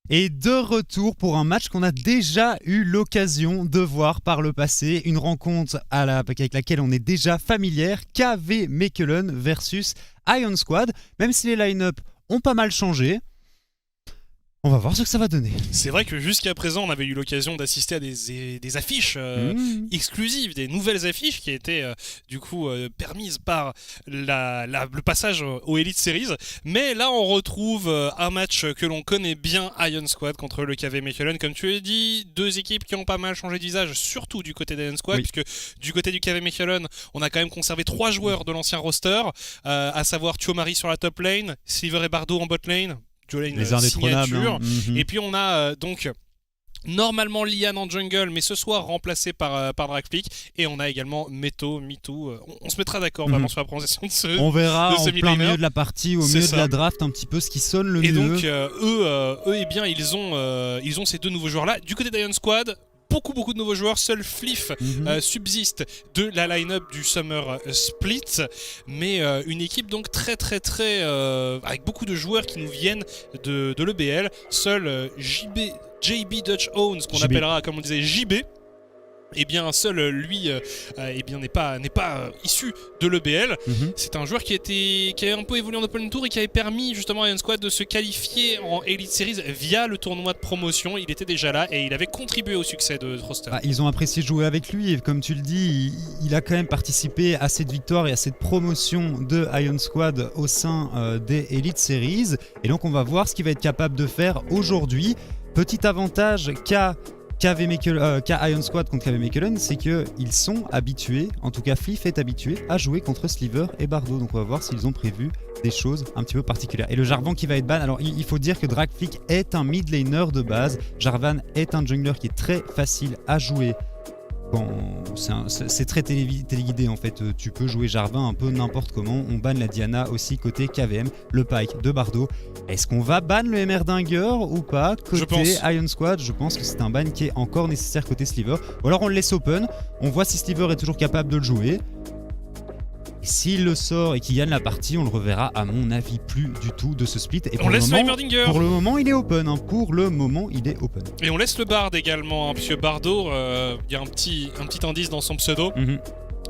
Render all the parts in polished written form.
Et de retour pour un match qu'on a déjà eu l'occasion de voir par le passé, une rencontre avec laquelle on est déjà familière, KV Mechelen versus Ion Squad. Même si les line-up ont pas mal changé, on va voir ce que ça va donner. C'est vrai que jusqu'à présent, on avait eu l'occasion d'assister à des affiches exclusives, des nouvelles affiches qui étaient du coup permises par le passage aux Elite Series. Mais là, on retrouve un match que l'on connaît bien, Ion Squad contre le KV Mechelen. Comme tu l'as dit, deux équipes qui ont pas mal changé de visage, surtout du côté d'Ion Squad, puisque du côté du KV Mechelen, on a quand même conservé 3 joueurs de l'ancien roster, à savoir Thiomari sur la top lane, Sliver et Bardo en bot lane. Les indétrônables. Et puis on a donc normalement Lian en jungle, mais ce soir remplacé par Dragflick. Et on a également Meto, Mitu. On se mettra d'accord vraiment sur la prononciation de ce. On verra de ce en plein milieu de la partie, au milieu de la draft, un petit peu ce qui sonne le mieux. Et donc eux, eh bien, ils ont ces deux nouveaux joueurs là. Du côté d'Ion Squad, beaucoup de nouveaux joueurs. Seul Fliff subsiste de la line-up du Summer Split, mais une équipe donc très avec beaucoup de joueurs qui nous viennent de l'EBL. Seul JB Dutch Owns, qu'on appellera comme on disait JB, eh bien seul lui eh bien n'est pas issu de l'EBL. C'est un joueur qui avait un peu évolué en Open Tour et qui avait permis justement à Ion Squad de se qualifier en Elite Series via le tournoi de promotion. Il était déjà là et il avait contribué au succès de ce roster. Ils ont apprécié jouer avec lui et comme tu le dis, il a quand même participé à cette victoire et à cette promotion de Ion Squad au sein des Elite Series. Et donc on va voir ce qu'il va être capable de faire aujourd'hui. Petit avantage qu'a Ion Squad contre KV Mechelen, c'est qu'ils sont habitués, en tout cas Fliff est habitué à jouer contre Sliver et Bardo. Donc on va voir s'ils ont prévu des choses un petit peu particulières. Et le Jarvan qui va être ban, alors il faut dire que Dragflick est un mid laner de base, Jarvan est un jungler qui est très facile à jouer. C'est très téléguidé en fait, tu peux jouer Jarvan un peu n'importe comment. On banne la Diana aussi côté KVM, le Pike de Bardo. Est-ce qu'on va ban le Heimerdinger ou pas côté Ion Squad? Je pense que c'est un ban qui est encore nécessaire côté Sliver. Ou alors on le laisse open, on voit si Sliver est toujours capable de le jouer. Et s'il le sort et qu'il gagne la partie, on le reverra à mon avis plus du tout de ce split. Et on laisse le Heimerdinger. Pour le moment, il est open. Pour le moment, il est open. Et on laisse le Bard également, puisque Bardo, il y a un petit indice dans son pseudo.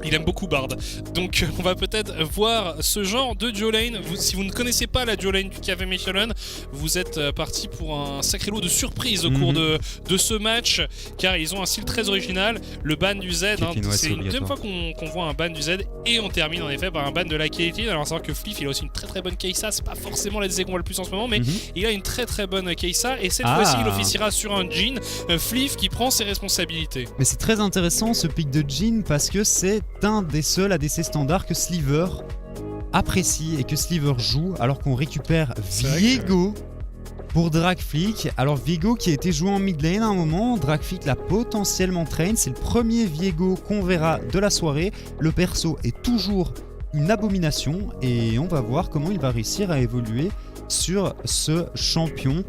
Il aime beaucoup Bard. Donc on va peut-être voir ce genre de duo lane. Si vous ne connaissez pas la duo lane du KV Mechelen, vous êtes parti pour un sacré lot de surprises au cours de ce match, car ils ont un style très original. Le ban du Z, c'est une deuxième fois qu'on voit un ban du Z, et on termine en effet par un ban de la Caitlyn. Alors savoir que Fliff, il a aussi une très bonne Kai'Sa. C'est pas forcément la DZ qu'on voit le plus en ce moment, mais il a une très bonne Kai'Sa, et cette fois-ci il officiera sur un Jhin. Fliff qui prend ses responsabilités. Mais c'est très intéressant ce pick de Jhin, parce que c'est un des seuls ADC standards que Sliver apprécie et que Sliver joue, alors qu'on récupère Viego pour Dragflick. Alors Viego qui a été joué en mid lane à un moment, Dragflick l'a potentiellement train, c'est le premier Viego qu'on verra de la soirée. Le perso est toujours une abomination et on va voir comment il va réussir à évoluer sur ce champion.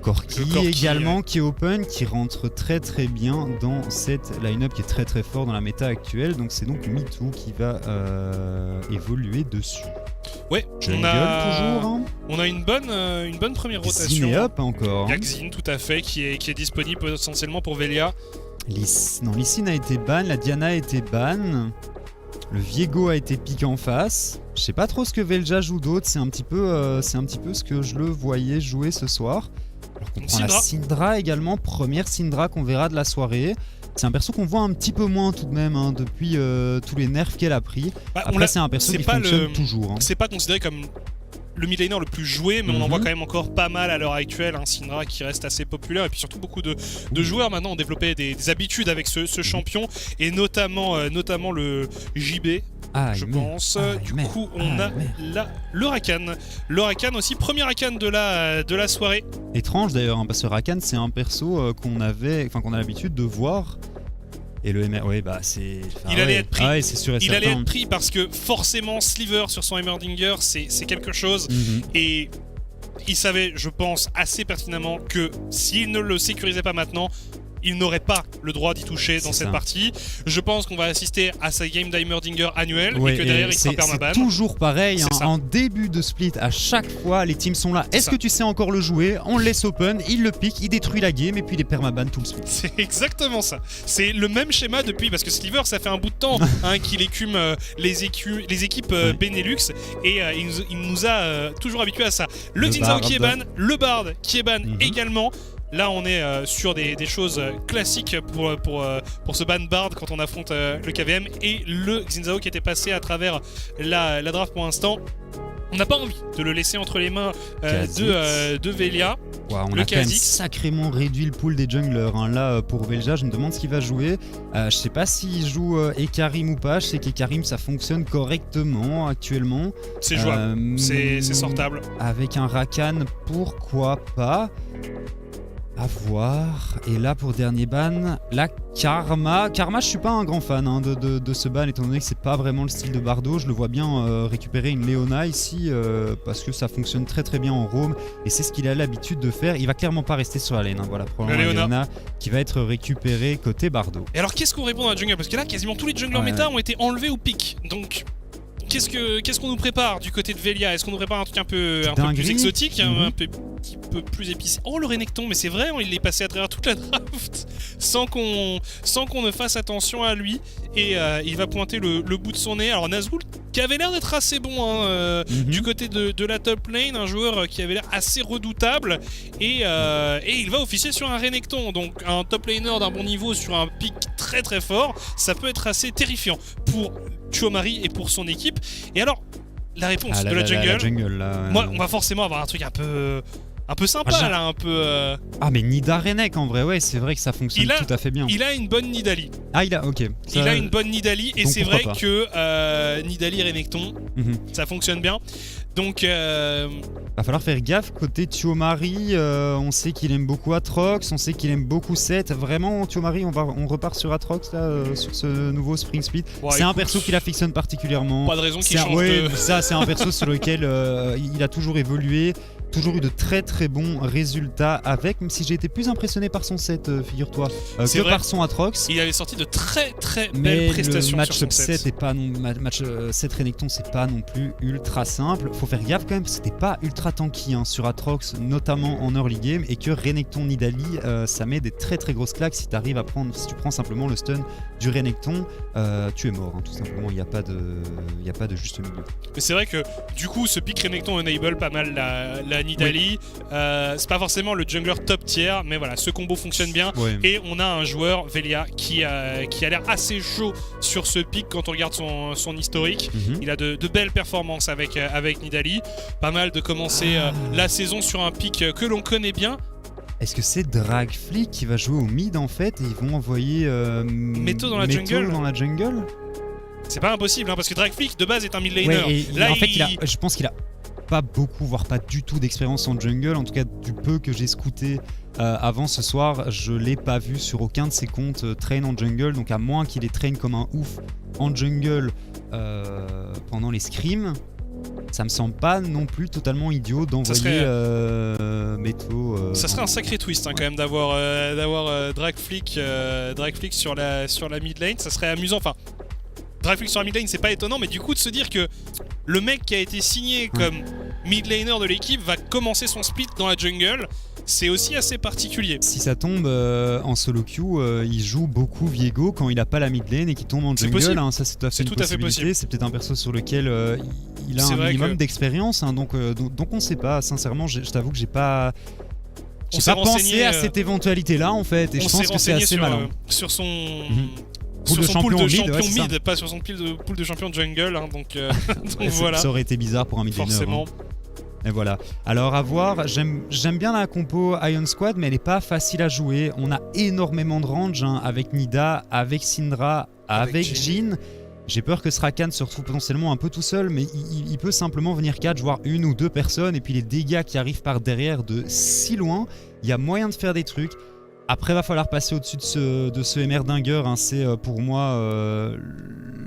Corki également qui est open, qui rentre très bien dans cette line-up qui est très fort dans la méta actuelle. Donc c'est donc Mitu qui va évoluer dessus. Ouais, Jungle toujours. On a une bonne première rotation. Xin up encore. Xin tout à fait, qui est disponible essentiellement pour Velia. Lee a été ban, la Diana a été ban. Le Viego a été piqué en face. Je sais pas trop ce que Velja joue d'autre, c'est un petit peu ce que je le voyais jouer ce soir. Alors qu'on prend la Syndra également, première Syndra qu'on verra de la soirée. C'est un perso qu'on voit un petit peu moins tout de même depuis tous les nerfs qu'elle a pris. Après c'est un perso qui fonctionne toujours. C'est pas considéré comme le mid laner le plus joué, mais on en voit quand même encore pas mal à l'heure actuelle. Syndra qui reste assez populaire, et puis surtout beaucoup de joueurs maintenant ont développé des habitudes avec ce champion, et notamment le JB. Je pense. Du coup, on a le Rakan. Le Rakan aussi, premier Rakan de la soirée. Étrange d'ailleurs, parce que Rakan, c'est un perso qu'on a l'habitude de voir. Et le MR, c'est. Il allait être pris. C'est sûr et certain. Il allait être pris parce que forcément, Sliver sur son Heimerdinger, c'est quelque chose. Et il savait, je pense, assez pertinemment que s'il ne le sécurisait pas maintenant, il n'aurait pas le droit d'y toucher dans cette partie. Je pense qu'on va assister à sa game d'Heimerdinger annuelle et que derrière il sera permaban. C'est toujours pareil, en début de split, à chaque fois les teams sont là. Est-ce que tu sais encore le jouer? On le laisse open, il le pique, il détruit la game et puis il est permaban tout le split. C'est exactement ça. C'est le même schéma depuis, parce que Sliver ça fait un bout de temps qu'il écume les équipes Benelux et il nous a toujours habitués à ça. Le Xin Zhao qui est ban, le Bard qui est ban également. Là, on est sur des choses classiques pour ce ban Bard quand on affronte le KVM et le Xin Zhao qui était passé à travers la draft pour l'instant. On n'a pas envie de le laisser entre les mains de Velia. Wow, on a quand même sacrément réduit le pool des junglers. Là, pour Velja, je me demande ce qu'il va jouer. Je sais pas s'il joue Ekarim ou pas. Je sais qu'Ekarim, ça fonctionne correctement actuellement. C'est jouable, c'est sortable. Avec un Rakan, pourquoi pas? À voir. Et là, pour dernier ban, la Karma. Karma, je suis pas un grand fan de ce ban, étant donné que c'est pas vraiment le style de Bardo. Je le vois bien récupérer une Leona ici, parce que ça fonctionne très très bien en roam. Et c'est ce qu'il a l'habitude de faire. Il va clairement pas rester sur la lane. Voilà, probablement Leona qui va être récupérée côté Bardo. Et alors, qu'est-ce qu'on répond à la jungle? Parce que là, quasiment tous les junglers méta ont été enlevés au pic. Donc... Qu'est-ce qu'on nous prépare du côté de Velia? Est-ce qu'on nous prépare un truc un peu plus exotique, un petit peu plus épicé? Oh, le Renekton, mais c'est vrai, il est passé à travers toute la draft sans qu'on ne fasse attention à lui. Et il va pointer le bout de son nez. Alors Nazgûl, qui avait l'air d'être assez bon du côté de la top lane, un joueur qui avait l'air assez redoutable. Et il va officier sur un Renekton. Donc un top laner d'un bon niveau sur un pic très très fort, ça peut être assez terrifiant pour Chiomari et pour son équipe. Et alors, la réponse de la jungle, moi, on va forcément avoir un truc un peu sympa là, un peu... Ah mais Nida Renek en vrai, ouais, c'est vrai que ça fonctionne tout à fait bien. Il a une bonne Nidalee. Ah il a, ok. Il a une bonne Nidalee et c'est vrai que Nidalee Renekton, ça fonctionne bien. Donc... va falloir faire gaffe côté Chiomari, on sait qu'il aime beaucoup Atrox, on sait qu'il aime beaucoup Sett. Vraiment Chiomari, on repart sur Atrox là, sur ce nouveau Spring Split. C'est un perso qu'il affectionne particulièrement. Pas de raison qu'il change ça c'est un perso sur lequel il a toujours évolué. Toujours eu de très très bons résultats avec, même si j'ai été plus impressionné par son set, figure-toi, que par son Atrox. Il avait sorti de très très belles prestations match sur son set. Match 7 Renekton, c'est pas non plus ultra simple. Faut faire gaffe quand même, parce que c'était pas ultra tanky sur Atrox, notamment en early game, et que Renekton Nidalee, ça met des très très grosses claques si tu prends simplement le stun du Renekton, tu es mort, tout simplement. Il n'y a pas de juste milieu. Mais c'est vrai que du coup, ce pick Renekton enable pas mal la Nidalee. C'est pas forcément le jungler top tier, mais voilà, ce combo fonctionne bien. Et on a un joueur, Velia, qui a l'air assez chaud sur ce pick quand on regarde son historique. Il a de belles performances avec Nidalee. Pas mal de commencer la saison sur un pick que l'on connaît bien. Est-ce que c'est Dragflick qui va jouer au mid en fait et ils vont envoyer Meto dans la jungle? C'est pas impossible, parce que Dragflick de base est un mid laner. Là, en fait, je pense qu'il a pas beaucoup, voire pas du tout d'expérience en jungle. En tout cas, du peu que j'ai scouté avant ce soir, je l'ai pas vu sur aucun de ses comptes train en jungle. Donc à moins qu'il ait train comme un ouf en jungle pendant les scrims, ça me semble pas non plus totalement idiot d'envoyer Meto. Ça serait un sacré twist quand même d'avoir Dragflick sur la mid lane. Ça serait amusant. Enfin, Dragflick sur la mid lane, c'est pas étonnant, mais du coup de se dire que le mec qui a été signé comme mid laner de l'équipe va commencer son split dans la jungle, c'est aussi assez particulier. Si ça tombe en solo queue, il joue beaucoup Viego quand il a pas la mid lane et qu'il tombe en jungle. Ça c'est tout à fait une possibilité. C'est peut-être un perso sur lequel il a un minimum d'expérience, donc on sait pas. Sincèrement, je t'avoue que j'ai pas pensé à cette éventualité là en fait, et je pense que c'est assez malin. Sur son pool de champion mid, pas sur son pool de champion jungle, donc voilà. Ça aurait été bizarre pour un mid laner. Forcément. Et voilà. Alors à voir, j'aime bien la compo Iron Squad, mais elle est pas facile à jouer. On a énormément de range avec Nida, avec Syndra, avec Jhin. J'ai peur que Srakan se retrouve potentiellement un peu tout seul, mais il peut simplement venir catch, voire une ou deux personnes, et puis les dégâts qui arrivent par derrière de si loin, il y a moyen de faire des trucs. Après, va falloir passer au-dessus de ce Heimerdinger. C'est pour moi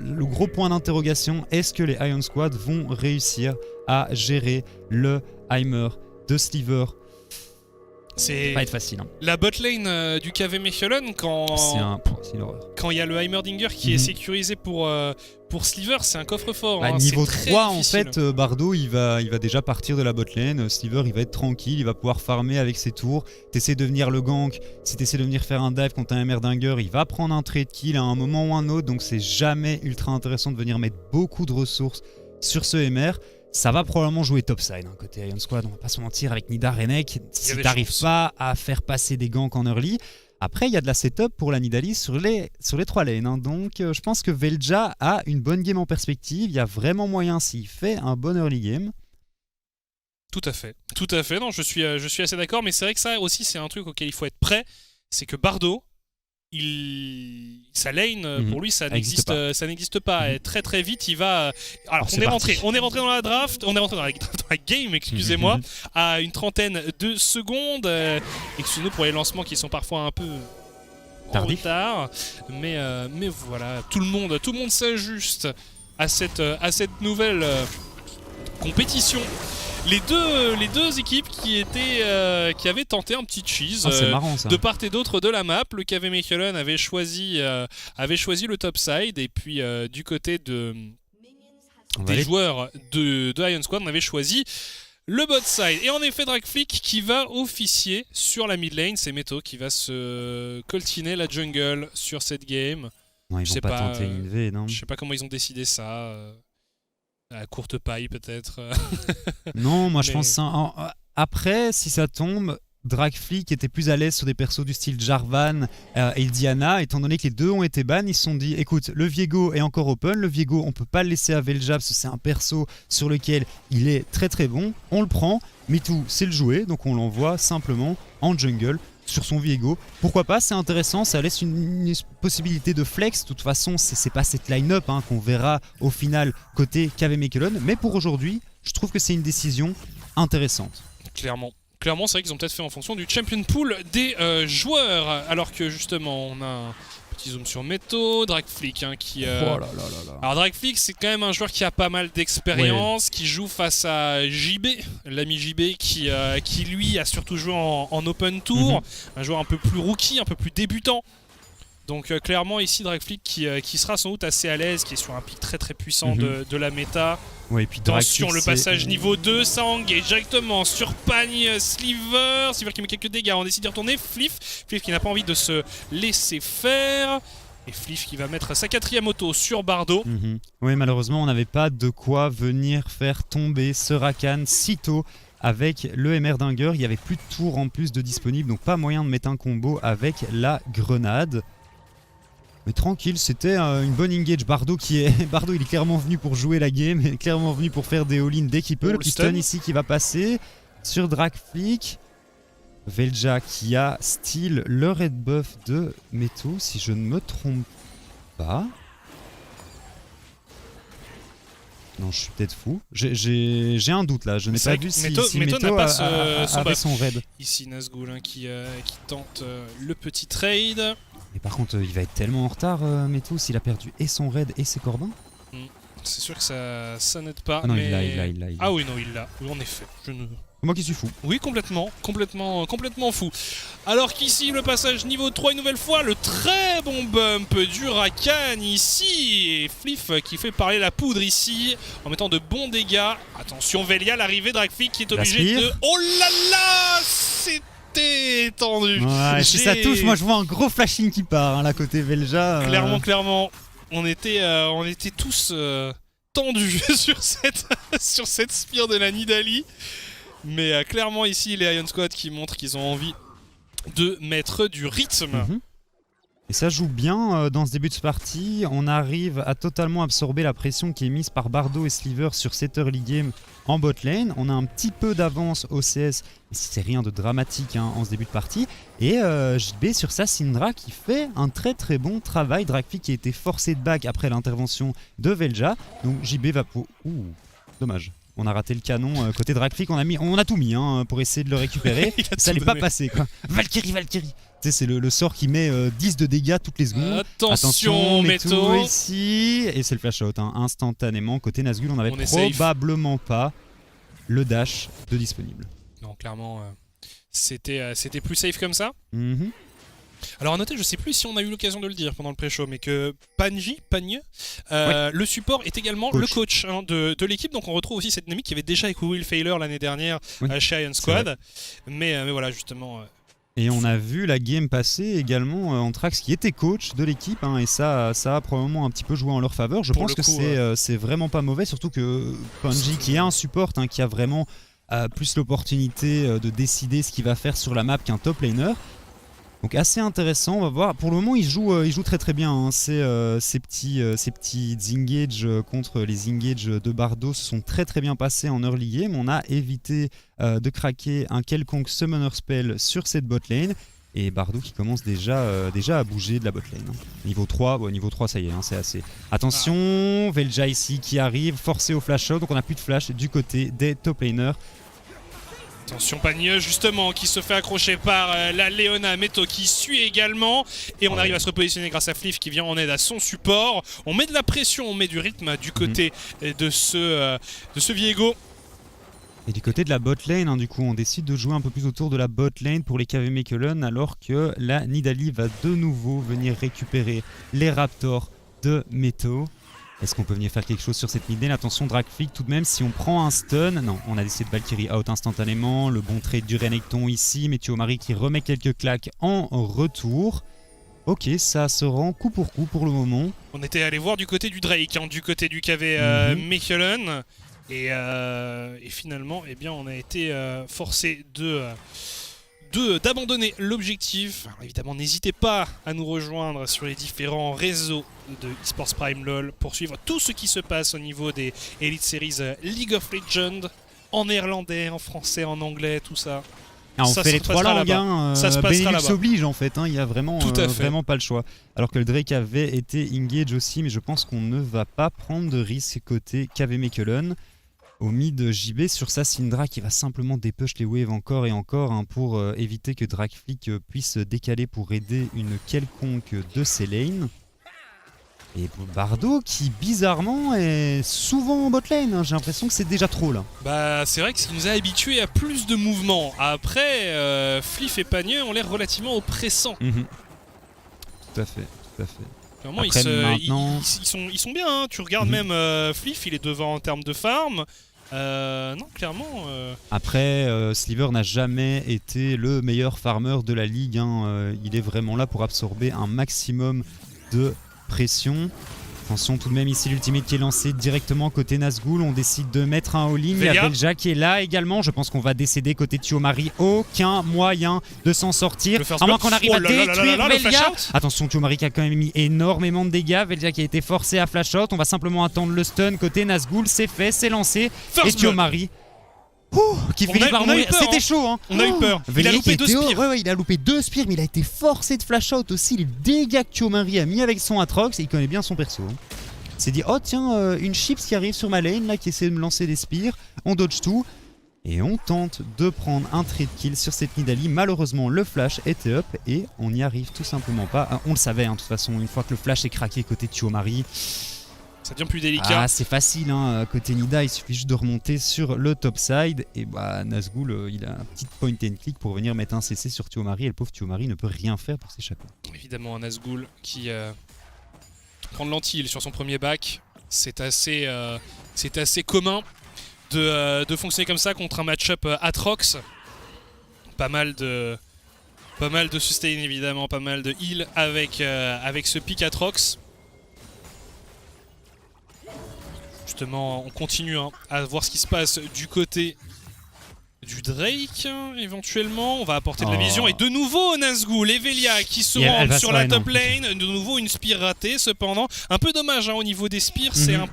le gros point d'interrogation. Est-ce que les Iron Squad vont réussir à gérer le Heimer de Sliver? C'est pas être facile. Hein. La botlane du KV Mechelen C'est une horreur. Quand il y a le Heimerdinger qui est sécurisé pour Sliver, c'est un coffre-fort. Bah, hein, niveau c'est 3, en fait, Bardo, il va déjà partir de la botlane. Sliver, il va être tranquille, il va pouvoir farmer avec ses tours. T'essaies de venir le gank, si t'essaies de venir faire un dive contre un Heimerdinger, il va prendre un trade kill à un moment ou un autre. Donc c'est jamais ultra intéressant de venir mettre beaucoup de ressources sur ce MR. Ça va probablement jouer topside hein, côté Ion Squad, on va pas se mentir, avec Nida Renek. Si t'arrives pas à faire passer des ganks en early, après il y a de la setup pour la Nidalee sur les 3 lanes. Hein. Donc je pense que Velja a une bonne game en perspective. Il y a vraiment moyen s'il fait un bon early game. Tout à fait. Non, je suis assez d'accord, mais c'est vrai que ça aussi c'est un truc auquel il faut être prêt. C'est que Bardo, sa lane pour lui ça n'existe pas. Et très très vite il va alors on est rentré dans la draft, on est rentré dans la game, excusez-moi, à une trentaine de secondes. Excusez-nous pour les lancements qui sont parfois un peu en retard, mais voilà, tout le monde s'ajuste à cette nouvelle compétition. Les deux équipes qui avaient tenté un petit cheese marrant, de part et d'autre de la map. Le KV Mechelen avait choisi le top side, et puis du côté des joueurs de Ion Squad, on avait choisi le bot side. Et en effet, Dragflick qui va officier sur la mid lane. C'est Meto qui va se coltiner la jungle sur cette game. Non, ils vont pas tenter une V, non. Je sais pas comment ils ont décidé ça. À courte paille peut-être. Non, moi je pense après, si ça tombe, Dragflick était plus à l'aise sur des persos du style Jarvan et Diana, étant donné que les deux ont été ban, ils se sont dit écoute, le Viego est encore open, le Viego on peut pas le laisser à Velja parce que c'est un perso sur lequel il est très très bon, on le prend, Mitu c'est le jouer, donc on l'envoie simplement en jungle sur son Viego. Pourquoi pas, c'est intéressant, ça laisse une possibilité de flex. De toute façon, c'est pas cette line-up hein, qu'on verra au final côté KV Mechelen, mais pour aujourd'hui, je trouve que c'est une décision intéressante. Clairement, c'est vrai qu'ils ont peut-être fait en fonction du champion pool des joueurs, alors que justement, on a un petit zoom sur Meto, Dragflick qui... Alors Dragflick, c'est quand même un joueur qui a pas mal d'expérience, qui joue face à JB, l'ami JB, qui lui a surtout joué en Open Tour, un joueur un peu plus rookie, un peu plus débutant. Donc clairement ici Dragflick qui sera sans doute assez à l'aise, qui est sur un pic très très puissant de la méta. Ouais, et puis attention, le passage niveau 2, ça engage directement sur Pagne Sliver qui met quelques dégâts, on décide de retourner. Fliff qui n'a pas envie de se laisser faire. Et Fliff qui va mettre sa 4ème auto sur Bardo. Oui, malheureusement on n'avait pas de quoi venir faire tomber ce Rakan si tôt. Avec le Heimerdinger, il n'y avait plus de tours en plus de disponible, donc pas moyen de mettre un combo avec la grenade. Mais tranquille, c'était une bonne engage. Bardo, il est clairement venu pour jouer la game, il est clairement venu pour faire des all-in dès qu'il peut. Le piston ici qui va passer sur Dragflick. Velja qui a steal le red buff de Meto, si je ne me trompe pas. Non, je suis peut-être fou. J'ai un doute là, je n'ai pas vu si Meto avait son raid. Ici Nazgûl qui tente le petit trade. Mais par contre, il va être tellement en retard, Meto, s'il a perdu et son raid et ses corbins. C'est sûr que ça n'aide pas. Ah non, mais... il l'a. Ah oui, non, il l'a. Oui, en effet. Moi qui suis fou. Oui, complètement fou. Alors qu'ici, le passage niveau 3 une nouvelle fois, le très bon bump du Rakan ici. Et Fliff qui fait parler la poudre ici, en mettant de bons dégâts. Attention, Velia, l'arrivée, Dragflick qui est obligé de... Oh là là, c'était tendu. Ouais, si ça touche, moi je vois un gros flashing qui part, hein, là côté Velja. Clairement. On était tous tendus sur cette spire de la Nidalee. Mais clairement ici les Ion Squad qui montrent qu'ils ont envie de mettre du rythme. Et ça joue bien dans ce début de partie. On arrive à totalement absorber la pression qui est mise par Bardo et Sliver sur cette early game en bot lane. On a un petit peu d'avance au CS, mais c'est rien de dramatique hein, en ce début de partie. Et JB sur sa Syndra qui fait un très très bon travail. Dragflick qui a été forcé de back après l'intervention de Velja. Donc JB va pour... Ouh, dommage. On a raté le canon côté Dragflick, on a tout mis hein, pour essayer de le récupérer. Ça n'est pas passé quoi. Valkyrie. Tu sais, c'est le sort qui met 10 de dégâts toutes les secondes. Attention Meto ici. Et c'est le flash out hein, instantanément. Côté Nazgûl, on avait probablement pas le dash de disponible. Non, clairement, c'était plus safe comme ça. Alors à noter, je sais plus si on a eu l'occasion de le dire pendant le pré-show, mais que Pagne, le support est également le coach de l'équipe, donc on retrouve aussi cette dynamique qui avait déjà avec Will Failer l'année dernière chez Iron Squad, mais voilà justement... Et on a vu la game passer également Anthrax qui était coach de l'équipe, et ça a probablement un petit peu joué en leur faveur. Je pense que c'est vraiment pas mauvais, surtout que Panji qui est un support, qui a vraiment plus l'opportunité de décider ce qu'il va faire sur la map qu'un top laner. Donc assez intéressant, on va voir. Pour le moment, il joue très très bien. Ces petits engages contre les engages de Bardo se sont très très bien passés en early game. On a évité de craquer un quelconque summoner spell sur cette bot lane. Et Bardo qui commence déjà à bouger de la bot lane. Niveau 3, niveau 3 ça y est, c'est assez. Attention, Velja ici qui arrive, forcé au flash out. Donc on n'a plus de flash du côté des top laners. Attention Pagneux justement qui se fait accrocher par la Leona Meto qui suit également et on arrive à se repositionner grâce à Fliff qui vient en aide à son support. On met de la pression, on met du rythme du côté de ce Viego. Et du côté de la bot lane, du coup on décide de jouer un peu plus autour de la bot lane pour les KV Mechelen alors que la Nidalee va de nouveau venir récupérer les Raptors de Meto. Est-ce qu'on peut venir faire quelque chose sur cette mid lane? Attention, Dragflick tout de même, si on prend un stun... Non, on a décidé de Valkyrie out instantanément. Le bon trade du Renekton ici. Météo-Marie qui remet quelques claques en retour. Ok, ça se rend coup pour le moment. On était allé voir du côté du Drake, du côté du KV Mechelen. Et finalement, eh bien, on a été forcé d'abandonner l'objectif. Alors, évidemment, n'hésitez pas à nous rejoindre sur les différents réseaux de eSports Prime LoL pour suivre tout ce qui se passe au niveau des Elite Series League of Legends en néerlandais, en français, en anglais, tout ça. On fait les trois langues, ça se passera Benelux oblige en fait, il y a vraiment pas le choix. Alors que le Drake avait été engage aussi, mais je pense qu'on ne va pas prendre de risque côté KV Mechelen. Au mid JB sur sa Syndra qui va simplement dépush les waves encore et encore pour éviter que Dragflick puisse décaler pour aider une quelconque de ses lanes. Et Bardo qui bizarrement est souvent en bot lane, j'ai l'impression que c'est déjà trop là. Bah c'est vrai que ça nous a habitués à plus de mouvements. Après, Fliff et Pagneux ont l'air relativement oppressants. Tout à fait. Vraiment, après, ils sont bien, tu regardes même Fliff, il est devant en termes de farm. Non, clairement... Après, Sliver n'a jamais été le meilleur farmer de la ligue. Il est vraiment là pour absorber un maximum de pression. Attention tout de même ici l'ultimate qui est lancé directement côté Nazgûl. On décide de mettre un all-in. Il y a Velja qui est là également. Je pense qu'on va décéder côté Thiomari. Aucun moyen de s'en sortir. À moins qu'on arrive à détruire Velja. Attention Thiomari qui a quand même mis énormément de dégâts. Velja qui a été forcé à flash out. On va simplement attendre le stun côté Nazgûl. C'est fait, c'est lancé. Et Thiomari qui finit par mourir. C'était chaud. On a eu peur. Il a loupé 2 spires. Il a loupé 2 spires, mais il a été forcé de flash out aussi. Les dégâts que Thiomari a mis avec son Atrox, et il connaît bien son perso. Il s'est dit, oh tiens, une chips qui arrive sur ma lane, là, qui essaie de me lancer des spires. On dodge tout. Et on tente de prendre un trade kill sur cette Nidalee. Malheureusement, le flash était up et on n'y arrive tout simplement pas. On le savait, de toute façon, une fois que le flash est craqué côté Thiomari. Ça devient plus délicat. C'est facile, côté Nida, il suffit juste de remonter sur le top side. Et Nazgûl, il a un petit point and click pour venir mettre un CC sur Thiomari. Et le pauvre Thiomari ne peut rien faire pour s'échapper. Évidemment, un Nazgûl qui prend de l'anti-heal sur son premier back. C'est assez commun de fonctionner comme ça contre un match-up Atrox. Pas mal de sustain évidemment, pas mal de heal avec ce pick Atrox. Justement, on continue à voir ce qui se passe du côté du Drake, éventuellement. On va apporter de la vision. Et de nouveau, Nazgûl et Velia qui se rendent sur la top lane. De nouveau, une spire ratée, cependant. Un peu dommage au niveau des spires, c'est un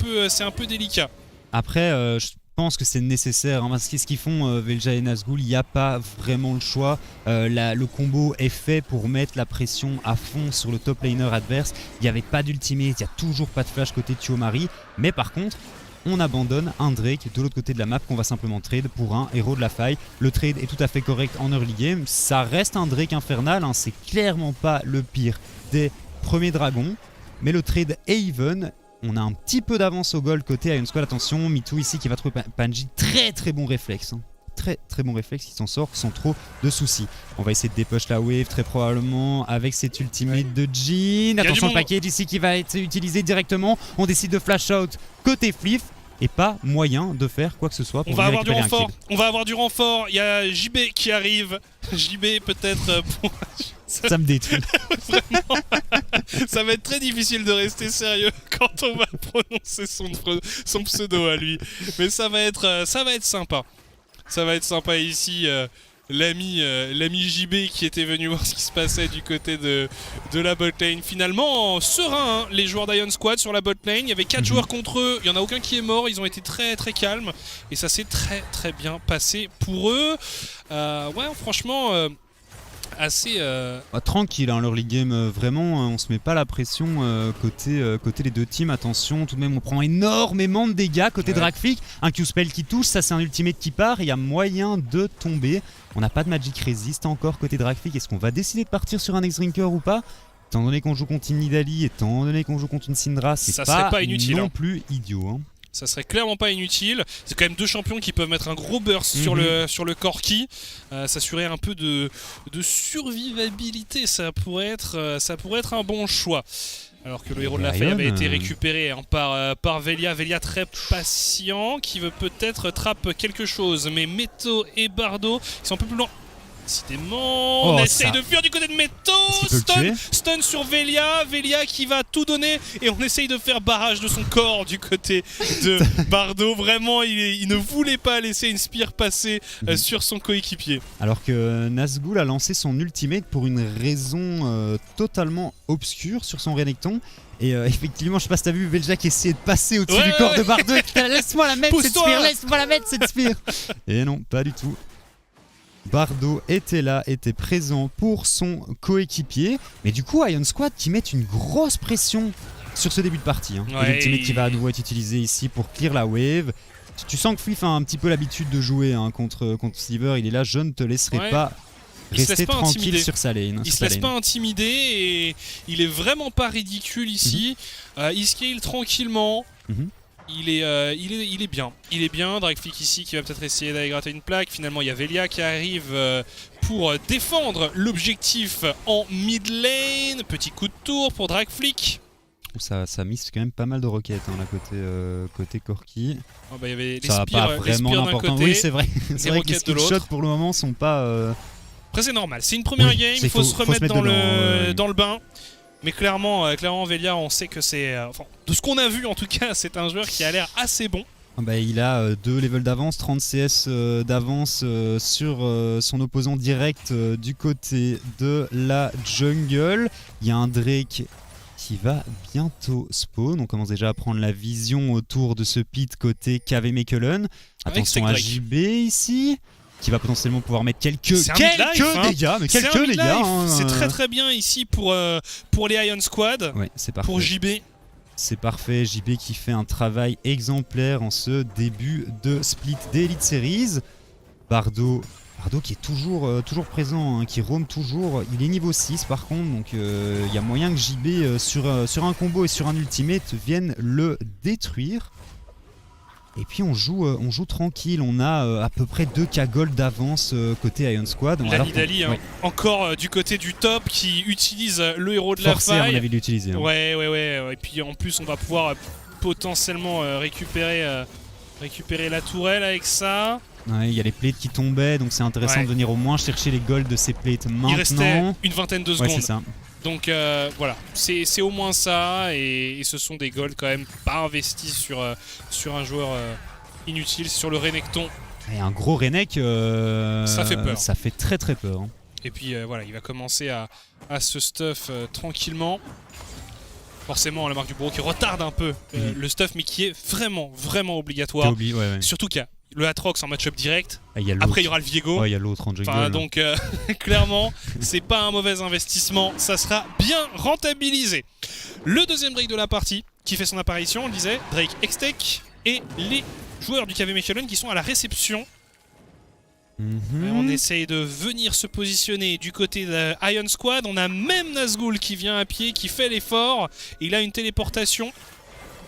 peu délicat. Après, je pense que c'est nécessaire. Parce que ce qu'ils font, Velja et Nazgûl, il n'y a pas vraiment le choix. Le combo est fait pour mettre la pression à fond sur le top laner adverse. Il n'y avait pas d'ultimate, il n'y a toujours pas de flash côté Thiomari. Mais par contre, on abandonne un Drake de l'autre côté de la map qu'on va simplement trade pour un héros de la faille. Le trade est tout à fait correct en early game. Ça reste un Drake infernal, c'est clairement pas le pire des premiers dragons. Mais le trade est even. On a un petit peu d'avance au goal côté Iron Squad. Attention, MeToo ici qui va trouver Panji. Très très bon réflexe. très très bon réflexe, il s'en sort sans trop de soucis. On va essayer de dépush la wave très probablement avec cet ultimate de Jhin. Attention le package ici qui va être utilisé directement. On décide de flash out côté Fliff. Et pas moyen de faire quoi que ce soit pour on va avoir du renfort. On va avoir du renfort. Il y a JB qui arrive. JB peut-être pour... Ça me détruit. Vraiment. Ça va être très difficile de rester sérieux quand on va prononcer son pseudo à lui. Mais ça va être sympa. Ça va être sympa ici. L'ami JB qui était venu voir ce qui se passait du côté de la botlane. Finalement, serein, hein, les joueurs d'Ion Squad sur la botlane. Il y avait 4 joueurs contre eux, il n'y en a aucun qui est mort. Ils ont été très très calmes et ça s'est très très bien passé pour eux. Ouais, franchement... assez tranquille hein, leur league game, vraiment on se met pas la pression côté les deux teams. Attention, tout de même on prend énormément de dégâts côté Dragflick, un Q-spell qui touche, ça c'est un ultimate qui part, il y a moyen de tomber. On n'a pas de magic resist encore côté Dragflick. Est-ce qu'on va décider de partir sur un X-Drinker ou pas? Étant donné qu'on joue contre une Nidalee, étant donné qu'on joue contre une Syndra, c'est pas inutile, non plus idiot hein. Ça serait clairement pas inutile. C'est quand même 2 champions qui peuvent mettre un gros burst sur le Corki. S'assurer un peu de survivabilité, ça pourrait être un bon choix. Alors que le héros de la faille avait été récupéré hein, par Velia. Velia très patient, qui veut peut-être trapper quelque chose. Mais Meto et Bardo, ils sont un peu plus loin. Décidément, on essaye de fuir du côté de Meto. Stun sur Velia. Velia qui va tout donner. Et on essaye de faire barrage de son corps du côté de Bardo. Vraiment, il ne voulait pas laisser une spire passer sur son coéquipier. Alors que Nazgûl a lancé son ultimate pour une raison totalement obscure sur son Renekton. Et effectivement, je sais pas si t'as vu Velia qui essayait de passer au-dessus du corps de Bardo. Laisse-moi la mettre cette spire, laisse-moi la mettre cette spire. Et non, pas du tout. Bardo était là, était présent pour son coéquipier. Mais du coup, Ion Squad qui met une grosse pression sur ce début de partie. Hein. L'ultimate qui va à nouveau être utilisé ici pour clear la wave. Tu sens que Fliff a un petit peu l'habitude de jouer hein, contre Sliver. Il est là, je ne te laisserai pas rester tranquille sur sa lane. Il se laisse pas intimider et il est vraiment pas ridicule ici. Il scale tranquillement. Il est bien. Dragflick ici qui va peut-être essayer d'aller gratter une plaque. Finalement, il y a Velia qui arrive pour défendre l'objectif en mid lane. Petit coup de tour pour Dragflick. Ça mise quand même pas mal de roquettes hein, là, côté Corki. Oh bah, y avait les ça spires, va pas vraiment l'important. Oui, c'est vrai. C'est vrai que les skill shots pour le moment sont pas. Après, c'est normal. C'est une première game. Il faut se remettre dans le bain. Mais clairement, Velia, on sait que c'est... enfin, de ce qu'on a vu en tout cas, c'est un joueur qui a l'air assez bon. Il a 2 levels d'avance, 30 CS d'avance sur son opposant direct du côté de la jungle. Il y a un Drake qui va bientôt spawn. On commence déjà à prendre la vision autour de ce pit côté KV Mechelen. Attention à JB ici, qui va potentiellement pouvoir mettre quelques dégâts. Mais quelques dégâts. Hein. C'est très très bien ici pour les Ion Squad. Ouais, c'est parfait. Pour JB. C'est parfait, JB qui fait un travail exemplaire en ce début de split d'Elite Series. Bardo qui est toujours présent, hein, qui roam toujours. Il est niveau 6 par contre, donc il y a moyen que JB sur un combo et sur un ultimate vienne le détruire. Et puis on joue tranquille, on a à peu près 2k gold d'avance côté Ion Squad. La Nidalee, hein, encore du côté du top qui utilise le héros de la faille. À mon avis de l'utiliser. Hein. Ouais. Et puis en plus on va pouvoir potentiellement récupérer la tourelle avec ça. Ouais, il y a les plates qui tombaient, donc c'est intéressant de venir au moins chercher les golds de ces plates maintenant. Il restait une vingtaine de secondes. Ouais, c'est ça. Donc voilà, c'est au moins ça, et ce sont des golds quand même pas investis sur un joueur inutile, sur le Renekton. Et un gros Renek, ça fait peur. Ça fait très très peur. Hein. Et puis voilà, il va commencer à se stuff tranquillement. Forcément, la marque du bourreau qui retarde un peu le stuff, mais qui est vraiment, vraiment obligatoire. Surtout qu'il y a le Atrox en match-up direct. Après, il y aura le Viego. Il y a l'autre en jungle. Enfin, donc, clairement, c'est pas un mauvais investissement. Ça sera bien rentabilisé. Le deuxième Drake de la partie, qui fait son apparition, on le disait, Drake X-Tech et les joueurs du KV Mechelen qui sont à la réception. On essaye de venir se positionner du côté de Ion Squad. On a même Nazgûl qui vient à pied, qui fait l'effort. Il a une téléportation,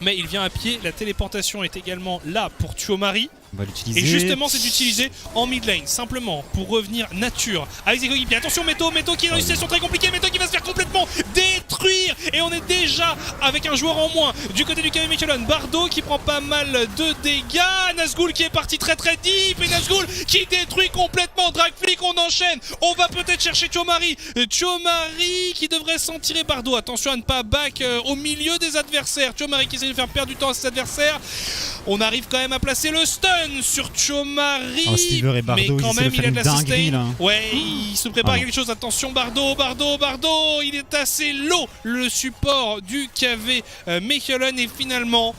mais il vient à pied. La téléportation est également là pour Tuomari. On va l'utiliser. Et justement, c'est utilisé en mid lane, simplement pour revenir nature avec ses coéquipiers. Attention, Meto qui est dans une situation très compliquée. Meto qui va se faire complètement détruire. Et on est déjà avec un joueur en moins du côté du KV Michelin. Bardo qui prend pas mal de dégâts. Nazgûl qui est parti très deep. Et Nazgûl qui détruit complètement Dragflick. On enchaîne. On va peut-être chercher Chomari. Chomari qui devrait s'en tirer. Bardo, attention à ne pas back au milieu des adversaires. Chomari qui essaie de faire perdre du temps à ses adversaires. On arrive quand même à placer le stun sur Chomari. Oh, Sliver et Bardo, mais quand même, il a de la dinguerie, sustain. là. Ouais, il se prépare à quelque chose. Attention, Bardo. Il est assez low, le support du KV Mechelen. Et finalement,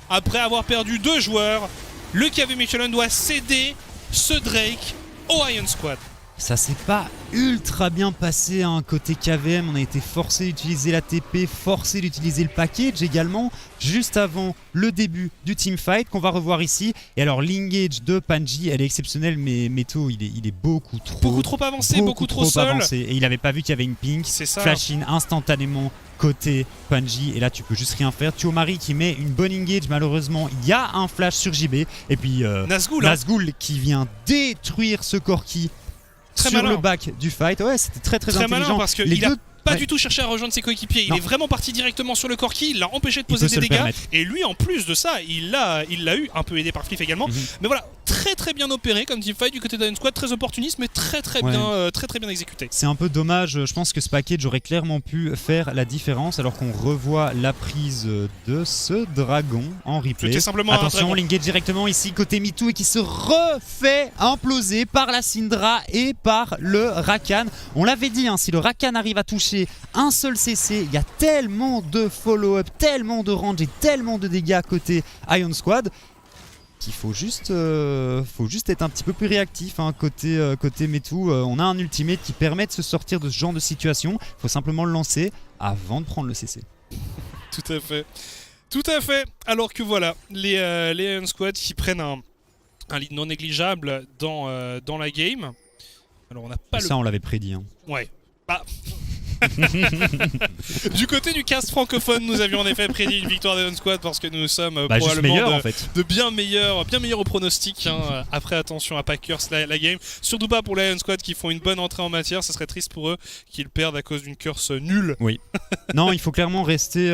après avoir perdu 2 joueurs, le KV Mechelen doit céder ce Drake au Iron Squad. Ça s'est pas ultra bien passé hein. Côté KVM, on a été forcé d'utiliser la TP, forcé d'utiliser le package également, juste avant le début du teamfight qu'on va revoir ici. Et alors l'engage de Panji, elle est exceptionnelle, mais Meto, il est beaucoup trop avancé, beaucoup trop seul. Avancé. Et il avait pas vu qu'il y avait une pink, flash in instantanément côté Panji, et là tu peux juste rien faire. Chomari qui met une bonne engage, malheureusement il y a un flash sur JB, et puis Nazgûl qui vient détruire ce Corki sur malin. Le back du fight. Ouais, c'était très intelligent. Malin parce qu'il a pas du tout cherché à rejoindre ses coéquipiers. Il est vraiment parti directement sur le Corki. Il l'a empêché de poser des dégâts. Et lui, en plus de ça, il l'a eu, un peu aidé par Fliff également. Mais voilà, très bien opéré comme teamfight du côté d'Iron Squad. Très opportuniste, mais très bien exécuté. C'est un peu dommage. Je pense que ce package aurait clairement pu faire la différence, alors qu'on revoit la prise de ce dragon en replay. Attention, l'engage directement ici côté MeToo, et qui se refait imploser par la Syndra et par le Rakan. On l'avait dit, hein, si le Rakan arrive à toucher un seul CC, il y a tellement de follow-up, tellement de range et tellement de dégâts côté Iron Squad qu'il faut juste être un petit peu plus réactif hein, côté Metu. On a un ultimate qui permet de se sortir de ce genre de situation. Il faut simplement le lancer avant de prendre le CC. Tout à fait. Alors que voilà, les Iron Squad qui prennent un lead non négligeable dans la game. Alors on n'a pas ça, on l'avait prédit. Hein. Ouais. Bah. Du côté du cast francophone, nous avions en effet prédit une victoire d'Iron Squad parce que nous sommes probablement de bien meilleurs au pronostic hein, après attention à Packers la game. Surtout pas pour les Iron Squad qui font une bonne entrée en matière. Ça serait triste pour eux qu'ils perdent à cause d'une curse nulle. Oui. Non, il faut clairement rester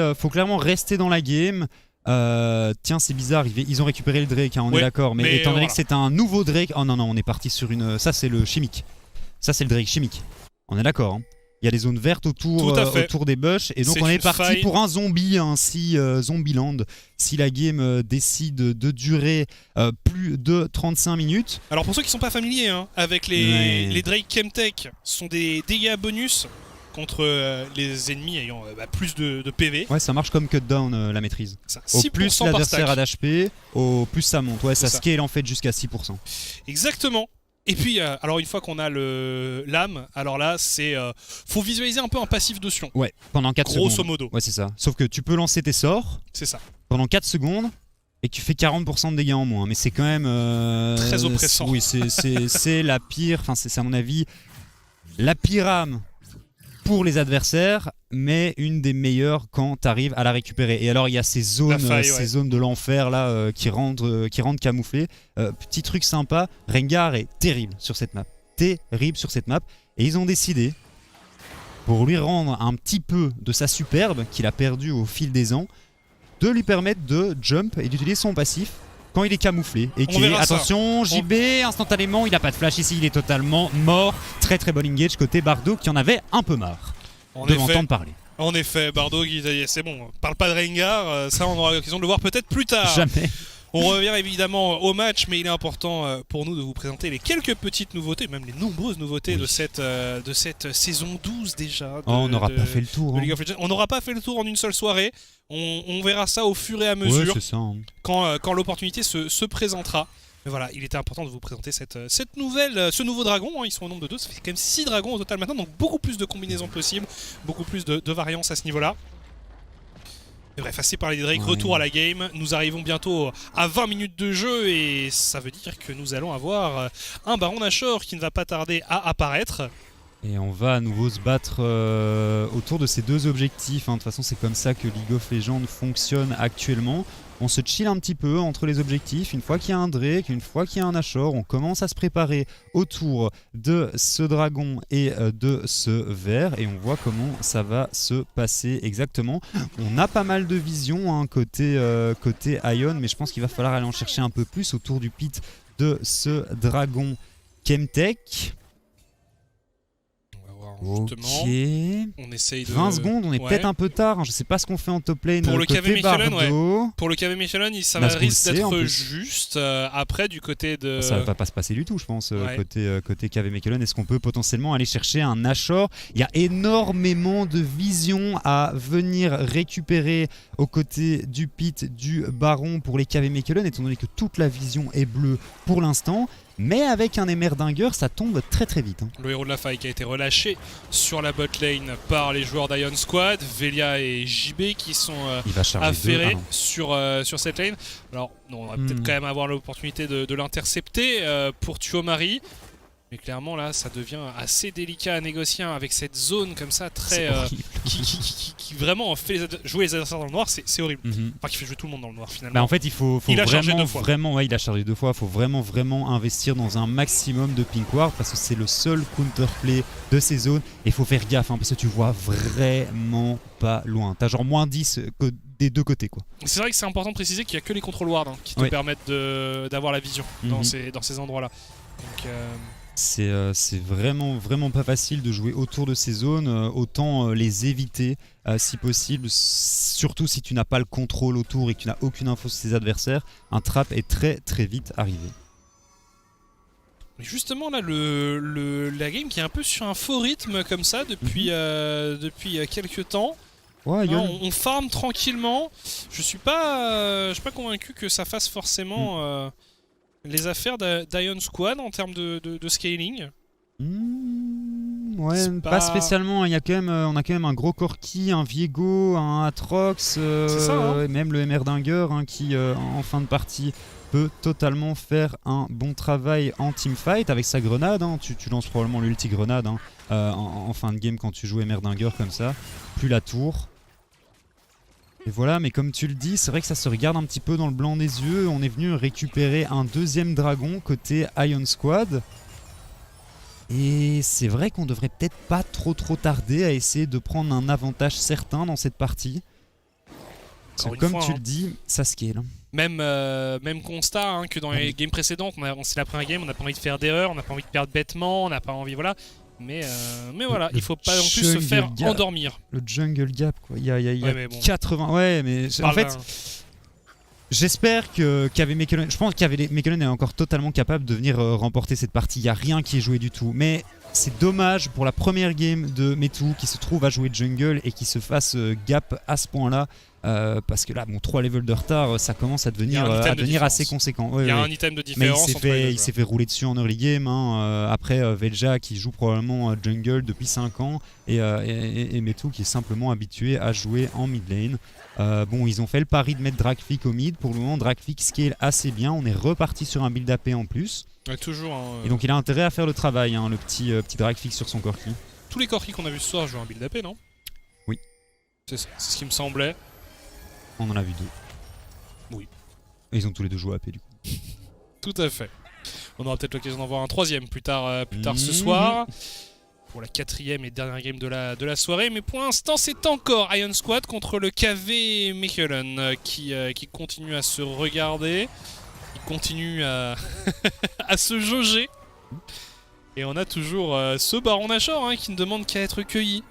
dans la game. Tiens, c'est bizarre, ils ont récupéré le Drake, hein, on est d'accord, mais étant donné que c'est un nouveau Drake, oh non, on est parti sur une. Ça, c'est le chimique. Ça, c'est le Drake chimique. On est d'accord, hein. Il y a des zones vertes autour des bush, et donc on est parti pour un zombie, hein, Zombieland, si la game décide de durer plus de 35 minutes. Alors pour ceux qui ne sont pas familiers hein, avec les Drake Chemtech, ce sont des dégâts bonus contre les ennemis ayant plus de PV. Ouais, ça marche comme Cutdown, la maîtrise. Ça, au plus l'adversaire a d'HP, au plus ça monte. Ouais, ça scale en fait jusqu'à 6%. Exactement. Et puis, alors une fois qu'on a l'âme, alors là, faut visualiser un peu un passif d'Ocean. Ouais, pendant 4 secondes. Grosso modo. Ouais, c'est ça. Sauf que tu peux lancer tes sorts. C'est ça. Pendant 4 secondes, et tu fais 40% de dégâts en moins. Mais c'est quand même... très oppressant. Oui, c'est la pire, enfin c'est à mon avis, la pire âme pour les adversaires, mais une des meilleures quand tu arrives à la récupérer. Et alors il y a ces zones de l'enfer là qui rendent camouflées. Petit truc sympa, Rengar est terrible sur cette map. Et ils ont décidé, pour lui rendre un petit peu de sa superbe qu'il a perdu au fil des ans, de lui permettre de jump et d'utiliser son passif quand il est camouflé. Et attention, JB, instantanément, il n'a pas de flash ici, il est totalement mort. Très bon engage côté Bardo qui en avait un peu marre de m'entendre parler. En effet, Bardo qui dit c'est bon, parle pas de Rengar, ça on aura l'occasion de le voir peut-être plus tard. Jamais. On revient évidemment au match, mais il est important pour nous de vous présenter les quelques petites nouveautés, même les nombreuses nouveautés de cette saison 12 déjà. On n'aura pas fait le tour. On n'aura pas fait le tour en une seule soirée. On verra ça au fur et à mesure quand l'opportunité se présentera. Mais voilà, il était important de vous présenter ce nouveau dragon. Hein, ils sont au nombre de 2, ça fait quand même 6 dragons au total maintenant, donc beaucoup plus de combinaisons possibles, beaucoup plus de variances à ce niveau-là. Et bref, assez parlé des Drake, retour à la game. Nous arrivons bientôt à 20 minutes de jeu et ça veut dire que nous allons avoir un Baron Nashor qui ne va pas tarder à apparaître. Et on va à nouveau se battre autour de ces deux objectifs. Hein. De toute façon, c'est comme ça que League of Legends fonctionne actuellement. On se chill un petit peu entre les objectifs. Une fois qu'il y a un Drake, une fois qu'il y a un Ashore, on commence à se préparer autour de ce dragon et de ce ver. Et on voit comment ça va se passer exactement. On a pas mal de vision hein, côté Ion, mais je pense qu'il va falloir aller en chercher un peu plus autour du pit de ce dragon Chemtech. Justement, ok. on essaye de... 20 secondes, on est peut-être un peu tard. Hein. Je sais pas ce qu'on fait en top lane. Pour le KV Michelin, ouais. Pour le KV Michelin, ça risque d'être juste. Après, du côté de... Ça va pas se passer du tout, je pense, côté KV Michelin. Est-ce qu'on peut potentiellement aller chercher un Ashore? Il y a énormément de vision à venir récupérer aux côtés du pit du Baron pour les KV Michelin, étant donné que toute la vision est bleue pour l'instant. Mais avec un Emerdinger, ça tombe très très vite. Hein. Le héros de la faille qui a été relâché sur la bot lane par les joueurs d'Ion Squad, Velia et JB qui sont affairés sur cette lane. Alors, on va peut-être quand même avoir l'opportunité de l'intercepter pour Tuomari. Mais clairement là ça devient assez délicat à négocier avec cette zone comme ça très qui vraiment fait jouer les adversaires dans le noir, c'est horrible. Enfin qui fait jouer tout le monde dans le noir finalement. Bah en fait il faut il a chargé 2 fois. Ouais, il a chargé 2 fois, il faut vraiment investir dans un maximum de pink ward parce que c'est le seul counterplay de ces zones et il faut faire gaffe hein, parce que tu vois vraiment pas loin. T'as genre moins 10 des deux côtés quoi. C'est vrai que c'est important de préciser qu'il n'y a que les control ward hein, qui te permettent d'avoir la vision dans ces endroits là. Donc c'est vraiment pas facile de jouer autour de ces zones, autant les éviter si possible, surtout si tu n'as pas le contrôle autour et que tu n'as aucune info sur tes adversaires. Un trap est très vite arrivé. Mais justement là, la game qui est un peu sur un faux rythme comme ça depuis quelques temps. Ouais, on farm tranquillement. Je suis pas convaincu que ça fasse forcément... les affaires d'Ion Squad en termes de scaling. Ouais, pas spécialement. Il y a quand même, on a quand même un gros Corki, un Viego, un Atrox, et même le Emerdinger hein, qui en fin de partie peut totalement faire un bon travail en teamfight avec sa grenade. Hein. Tu lances probablement l'ulti grenade hein, en fin de game quand tu joues Emerdinger comme ça. Plus la tour. Et voilà, mais comme tu le dis, c'est vrai que ça se regarde un petit peu dans le blanc des yeux. On est venu récupérer un deuxième dragon côté Ion Squad. Et c'est vrai qu'on devrait peut-être pas trop tarder à essayer de prendre un avantage certain dans cette partie. Comme tu le dis, ça scale. Même constat hein, que dans les games précédentes, c'est la première game, on n'a pas envie de faire d'erreur, on n'a pas envie de perdre bêtement, on n'a pas envie, voilà. Mais voilà, il faut pas non plus se faire endormir. Le jungle gap, quoi. Il y a 80. Ouais, mais en fait, j'espère que KV Michelin. Je pense que KV Michelin est encore totalement capable de venir remporter cette partie. Il n'y a rien qui est joué du tout. Mais c'est dommage pour la première game de Metu qui se trouve à jouer jungle et qui se fasse gap à ce point-là. Parce que là, bon, 3 levels de retard, ça commence à devenir assez conséquent. Il y a un item de différence. Mais il s'est fait rouler dessus en early game. Hein. Après, Velja qui joue probablement jungle depuis 5 ans et Metu qui est simplement habitué à jouer en mid lane. Bon, ils ont fait le pari de mettre Dragflick au mid. Pour le moment, Dragflick scale assez bien. On est reparti sur un build AP en plus. Ouais, toujours. Hein, et donc, il a intérêt à faire le travail, hein, le petit Dragflick sur son Corki. Tous les Corki qu'on a vu ce soir jouent un build AP, non? Oui. C'est ce qui me semblait. On en a vu 2. Oui. Et ils ont tous les 2 joué AP du coup. Tout à fait. On aura peut-être l'occasion d'en voir un 3ème plus tard ce soir. Pour la 4ème et dernière game de la soirée. Mais pour l'instant, c'est encore Ion Squad contre le KV Michelin qui continue à se regarder. Qui continue à, à se jauger. Et on a toujours ce Baron Nashor hein, qui ne demande qu'à être cueilli.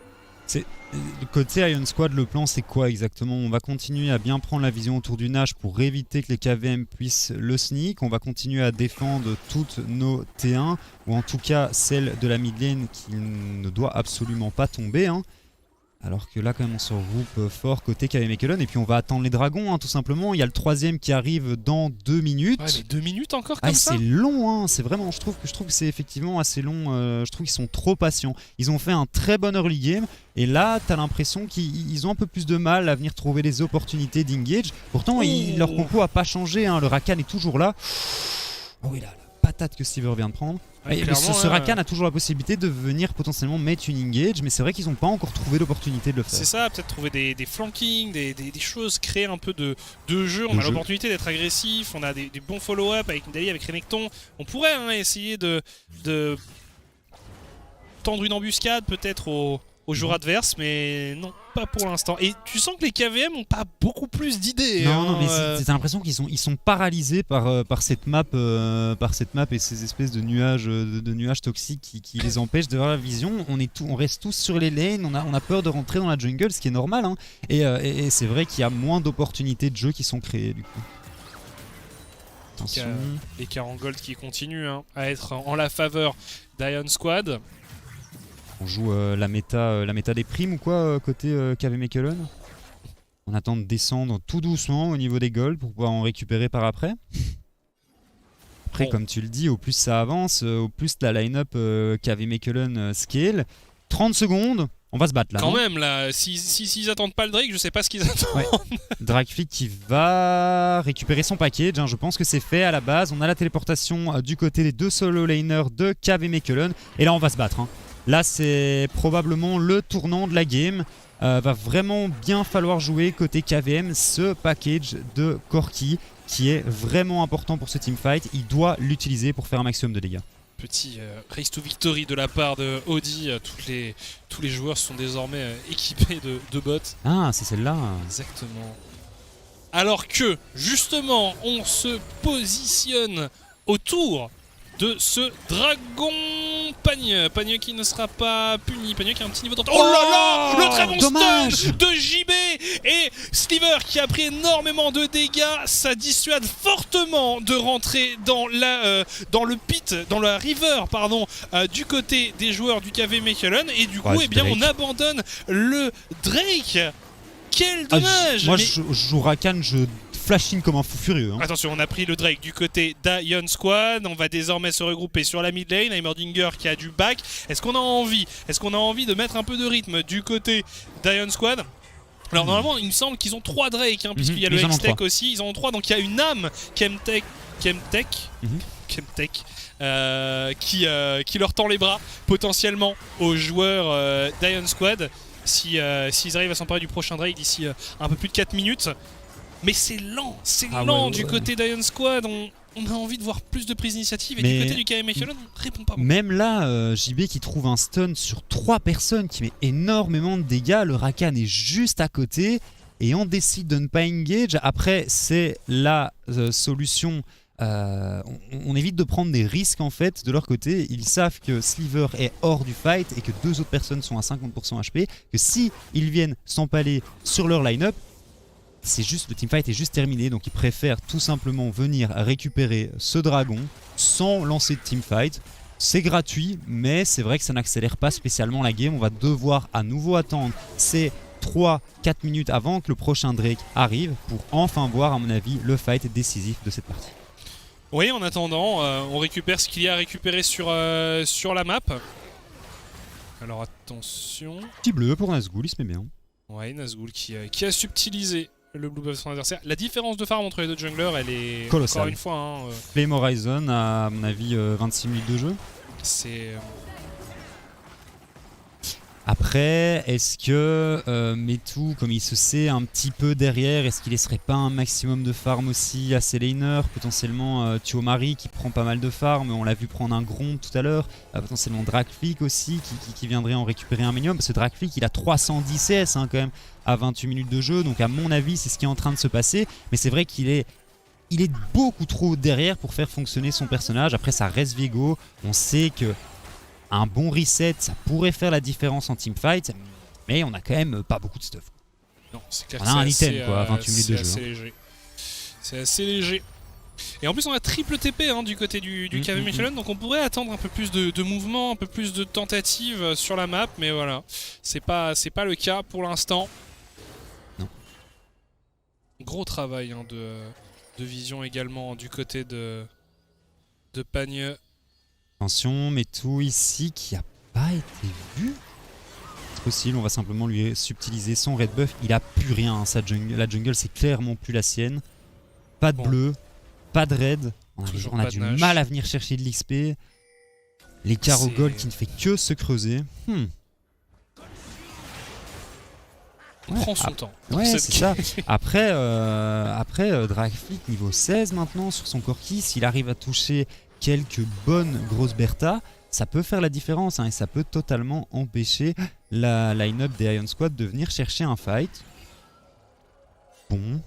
Côté Ion Squad, le plan c'est quoi exactement? On va continuer à bien prendre la vision autour du Nash pour éviter que les KVM puissent le sneak. On va continuer à défendre toutes nos T1, ou en tout cas celle de la mid lane qui ne doit absolument pas tomber. Hein. Alors que là quand même on se regroupe fort côté KV Michelin et puis on va attendre les dragons hein, tout simplement. Il y a le 3ème qui arrive dans 2 minutes. Ouais, mais 2 minutes encore comme ça. C'est long, hein. C'est vraiment, je trouve que c'est effectivement assez long. Je trouve qu'ils sont trop patients. Ils ont fait un très bon early game et là t'as l'impression qu'ils ont un peu plus de mal à venir trouver des opportunités d'engage. Pourtant leur compo a pas changé, hein. Le Rakan est toujours là. Oh oui là. patate que Sliver vient de prendre. Ouais, Et clairement, ce Rakan a toujours la possibilité de venir potentiellement mettre une engage, mais c'est vrai qu'ils n'ont pas encore trouvé l'opportunité de le faire. C'est ça, peut-être trouver des flankings, des choses, créer un peu de jeu. On a l'opportunité d'être agressif, on a des bons follow-up avec Nidalee, avec Renekton. On pourrait essayer de tendre une embuscade peut-être aux joueurs adverses, mais non, pas pour l'instant. Et tu sens que les KVM n'ont pas beaucoup plus d'idées. Non, mais t'as l'impression qu'ils sont paralysés par cette map et ces espèces de nuages toxiques qui les empêchent de voir la vision. On reste tous sur les lanes, on a peur de rentrer dans la jungle, ce qui est normal. Hein. Et c'est vrai qu'il y a moins d'opportunités de jeu qui sont créées du coup. Attention. Les Carangold qui continuent à être en la faveur d'Ion Squad. On joue la méta des primes ou quoi côté KV Mechelen. On attend de descendre tout doucement au niveau des golds pour pouvoir en récupérer par après. Après, comme tu le dis, au plus ça avance, au plus la line-up KV Mechelen scale. 30 secondes, on va se battre là. Quand même, là, s'ils attendent pas le Drake, je sais pas ce qu'ils attendent. Ouais. Dragfleet qui va récupérer son package, hein. Je pense que c'est fait à la base. On a la téléportation du côté des deux solo laners de KV Mechelen. Et là, on va se battre. Hein. Là, c'est probablement le tournant de la game. Va vraiment bien falloir jouer côté KVM ce package de Corki qui est vraiment important pour ce teamfight. Il doit l'utiliser pour faire un maximum de dégâts. Petit race to victory de la part de Audi. Tous les joueurs sont désormais équipés de bots. Ah, c'est celle-là. Exactement. Alors que, justement, on se positionne autour de ce dragon Pagne qui ne sera pas puni. Pagne qui a un petit niveau d'entente. Oh là là, le très bon stun de JB. Et Sliver qui a pris énormément de dégâts. Ça dissuade fortement de rentrer dans le pit, dans la river pardon, du côté des joueurs du KV Mechelen. Et du coup, eh bien, on abandonne le Drake. Quel dommage. Moi, je joue Rakan, je flashing comme un fou furieux. Hein. Attention, on a pris le Drake du côté d'Ion Squad. On va désormais se regrouper sur la mid lane. Heimerdinger qui a du back. Est-ce qu'on a envie de mettre un peu de rythme du côté d'Ion Squad? Alors normalement, il me semble qu'ils ont 3 Drake, hein, puisqu'il y a le Hextech aussi. Ils en ont 3, donc il y a une âme Chemtech qui leur tend les bras potentiellement aux joueurs d'Ion Squad. S'ils arrivent à s'emparer du prochain Drake d'ici un peu plus de 4 minutes. Mais c'est lent du côté d'Ion Squad. On a envie de voir plus de prise d'initiative. Et du côté du KV Mechelen, on répond pas beaucoup. Même là, JB qui trouve un stun sur 3 personnes qui met énormément de dégâts. Le Rakan est juste à côté. Et on décide de ne pas engage. Après, c'est la solution. On évite de prendre des risques en fait de leur côté. Ils savent que Sliver est hors du fight et que 2 autres personnes sont à 50% HP. Que si ils viennent s'empaler sur leur line-up, le teamfight est juste terminé, donc ils préfèrent tout simplement venir récupérer ce dragon sans lancer de teamfight. C'est gratuit, mais c'est vrai que ça n'accélère pas spécialement la game. On va devoir à nouveau attendre ces 3-4 minutes avant que le prochain Drake arrive pour enfin voir, à mon avis, le fight décisif de cette partie. Oui, en attendant, on récupère ce qu'il y a à récupérer sur la map. Alors attention. Petit bleu pour Nazgûl, il se met bien. Ouais, Nazgûl qui a subtilisé le blue buff de son adversaire. La différence de farm entre les deux junglers, elle est colossale. Encore une fois. Flame Horizon, à mon avis, 26 minutes de jeu. C'est. Après, est-ce que Metu, comme il se sait un petit peu derrière, est-ce qu'il laisserait pas un maximum de farm aussi à ses laners? Potentiellement Tuomari qui prend pas mal de farm, on l'a vu prendre un Grom tout à l'heure. Potentiellement Dragfleet aussi qui viendrait en récupérer un minimum. Parce que Dragfleet il a 310 CS quand même à 28 minutes de jeu. Donc à mon avis c'est ce qui est en train de se passer. Mais c'est vrai qu'il est beaucoup trop derrière pour faire fonctionner son personnage. Après ça reste Viego, on sait que un bon reset, ça pourrait faire la différence en teamfight, mais on a quand même pas beaucoup de stuff. Non, c'est clair. On a un item quoi, à 28 minutes de jeu. Léger. C'est assez léger. Et en plus on a triple TP du côté du KV Mechelen, donc on pourrait attendre un peu plus de mouvement, un peu plus de tentatives sur la map, mais voilà, c'est pas le cas pour l'instant. Non. Gros travail de vision également du côté de Pagne. Attention, Metu ici qui a pas été vu. C'est possible, on va simplement lui subtiliser son red buff. Il a plus rien, la jungle c'est clairement plus la sienne. Pas de bleu, pas de red. Toujours On a pas du de Nash. mal à venir chercher de l'XP. L'écart au C'est- gold qui ne fait que se creuser. Il prend son temps. dans Ouais, cette c'est ça. game. Après, Dragfleet niveau 16 maintenant sur son Corki, s'il arrive à toucher quelques bonnes grosses Bertha, ça peut faire la différence hein, et ça peut totalement empêcher la line-up des Iron Squad de venir chercher un fight. Bon.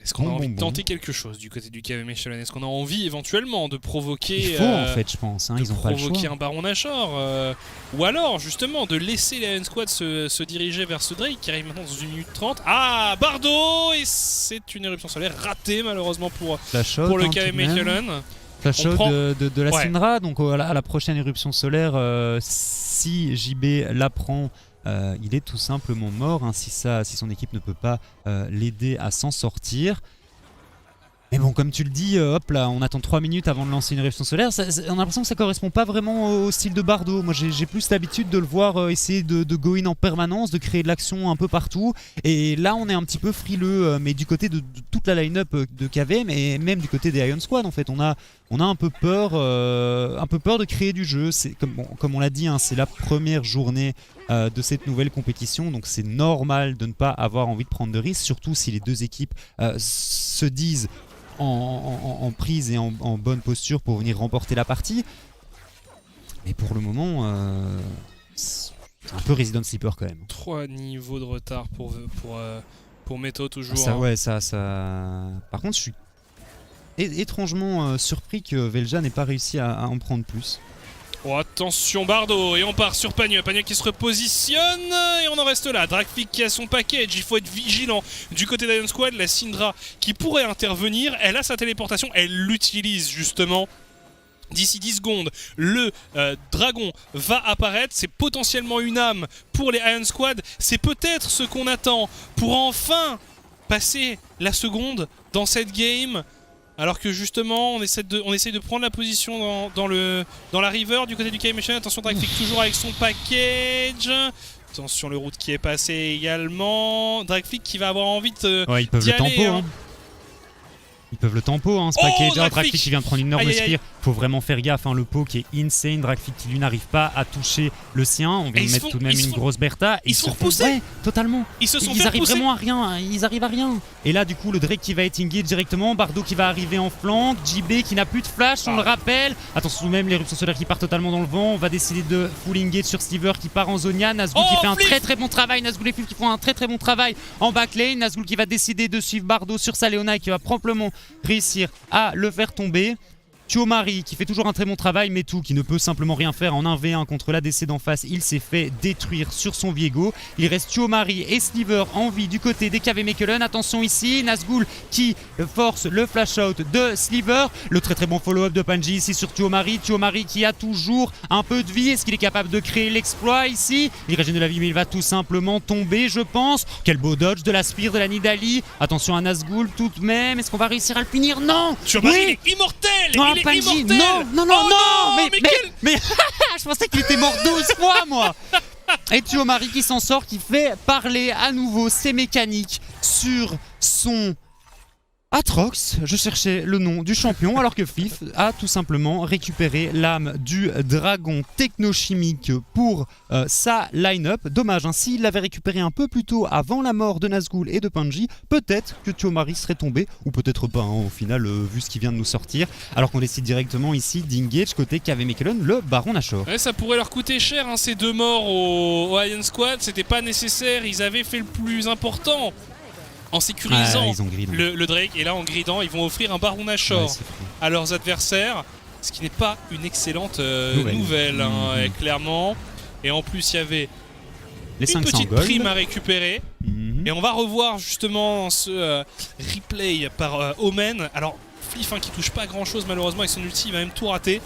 Est-ce qu'on a Bon, envie bon, de tenter quelque chose du côté du KV Michelin? Est-ce qu'on a envie éventuellement de provoquer Il faut en fait, je pense. Hein, de ils ont pas le provoquer choix. un Baron Nashor ou alors justement de laisser les Iron Squad se diriger vers ce Drake qui arrive maintenant dans 1 minute 30. Ah, Bardo! Et c'est une éruption solaire ratée malheureusement pour Flash-out, le hein, KV tout de même. Michelin. Flash On out prend- de la Ouais. Syndra, donc à la prochaine éruption solaire, si JB la prend, il est tout simplement mort, hein, si son équipe ne peut pas l'aider à s'en sortir. Mais bon, comme tu le dis, hop là, on attend 3 minutes avant de lancer une éruption solaire. On a l'impression que ça correspond pas vraiment au style de Bardo. Moi, j'ai plus l'habitude de le voir essayer de go in en permanence, de créer de l'action un peu partout. Et là, on est un petit peu frileux, mais du côté de toute la line-up de KVM et même du côté des Iron Squad, en fait, on a un peu peur de créer du jeu. C'est comme on l'a dit, hein, c'est la première journée de cette nouvelle compétition, donc c'est normal de ne pas avoir envie de prendre de risques, surtout si les deux équipes se disent en prise et en bonne posture pour venir remporter la partie. Mais pour le moment, c'est un peu Resident Sleeper quand même. 3 niveaux de retard pour Meto toujours. Ça, hein. ouais, ça. Par contre, je suis étrangement surpris que Velja n'ait pas réussi à en prendre plus. Oh, attention Bardo, et on part sur Pagneux. Pagneux qui se repositionne, et on en reste là. Dragfleet qui a son package, il faut être vigilant. Du côté d'Iron Squad, la Syndra qui pourrait intervenir, elle a sa téléportation, elle l'utilise justement. D'ici 10 secondes, le dragon va apparaître. C'est potentiellement une âme pour les Iron Squad. C'est peut-être ce qu'on attend pour enfin passer la seconde dans cette game. Alors que justement, on essaie de prendre la position dans la river du côté du KV Michelin. Attention, Dragfleet toujours avec son package. Attention, le route qui est passé également. Dragfleet qui va avoir envie de. Ouais, ils peuvent d'y le tempo. aller, hein. Ils peuvent le tempo, hein, ce Oh, package. Dragfleet Dragfleet qui vient de prendre une énorme Aïe, aïe, aïe. spire. Faut vraiment faire gaffe, hein, le pot qui est insane. Dragfleet qui lui n'arrive pas à toucher le sien. On vient Et de mettre tout de même ils se une font- grosse Bertha. ils se font font- repousser. Ouais, totalement. Ils se sont Ils fait arrivent repousser. vraiment à rien, ils arrivent à rien. Et là du coup le Drake qui va être engage directement, Bardo qui va arriver en flanc, JB qui n'a plus de flash, on le rappelle. Attention même l'éruption solaire qui part totalement dans le vent, on va décider de full engage sur Sliver qui part en Zonia, Nazgûl qui fait un Flip très bon travail, Nazgûl et Flip qui font un très bon travail en backlane, Nazgûl qui va décider de suivre Bardo sur sa Leona et qui va promptement réussir à le faire tomber. Thiomari qui fait toujours un très bon travail, mais tout qui ne peut simplement rien faire en 1v1 contre l'ADC d'en face. Il s'est fait détruire sur son Viego. Il reste Thiomari et Sliver en vie du côté des KV Mechelen. Attention ici, Nazgûl qui force le flash out de Sliver. Le très bon follow-up de Panji ici sur Thiomari. Thiomari qui a toujours un peu de vie. Est-ce qu'il est capable de créer l'exploit ici? Il régène de la vie, mais il va tout simplement tomber, je pense. Quel beau dodge de la spire de la Nidalee. Attention à Nazgûl tout de même. Est-ce qu'on va réussir à le punir? Non! Thiomari, Oui. il est immortel. Non, il est Panji, immortel. non, Oh non, mais je pensais qu'il était mort 12 fois, moi. Et Thiomari qui s'en sort, qui fait parler à nouveau ses mécaniques sur son Atrox. Je cherchais le nom du champion, alors que Flif a tout simplement récupéré l'âme du dragon technochimique pour sa line-up. Dommage, hein, s'il l'avait récupéré un peu plus tôt avant la mort de Nazgûl et de Panji, peut-être que Thiomari serait tombé, ou peut-être pas, hein, au final, vu ce qui vient de nous sortir. Alors qu'on décide directement ici d'engage côté KV Mechelen, le Baron Nashor. Ouais, ça pourrait leur coûter cher, hein, ces 2 morts au Iron Squad. C'était pas nécessaire, ils avaient fait le plus important en sécurisant ils ont grid, hein. le Drake. Et là, en gridant, ils vont offrir un Baron Nashor Ouais, c'est fou. à leurs adversaires, ce qui n'est pas une excellente Nouvelle. nouvelle, hein, Mhm. clairement. Et en plus, il y avait Les une 500 petite gold. prime à récupérer. Mhm. Et on va revoir justement ce replay par Omen. Alors, Flif, hein, qui touche pas grand chose malheureusement avec son ulti, il va même tout rater.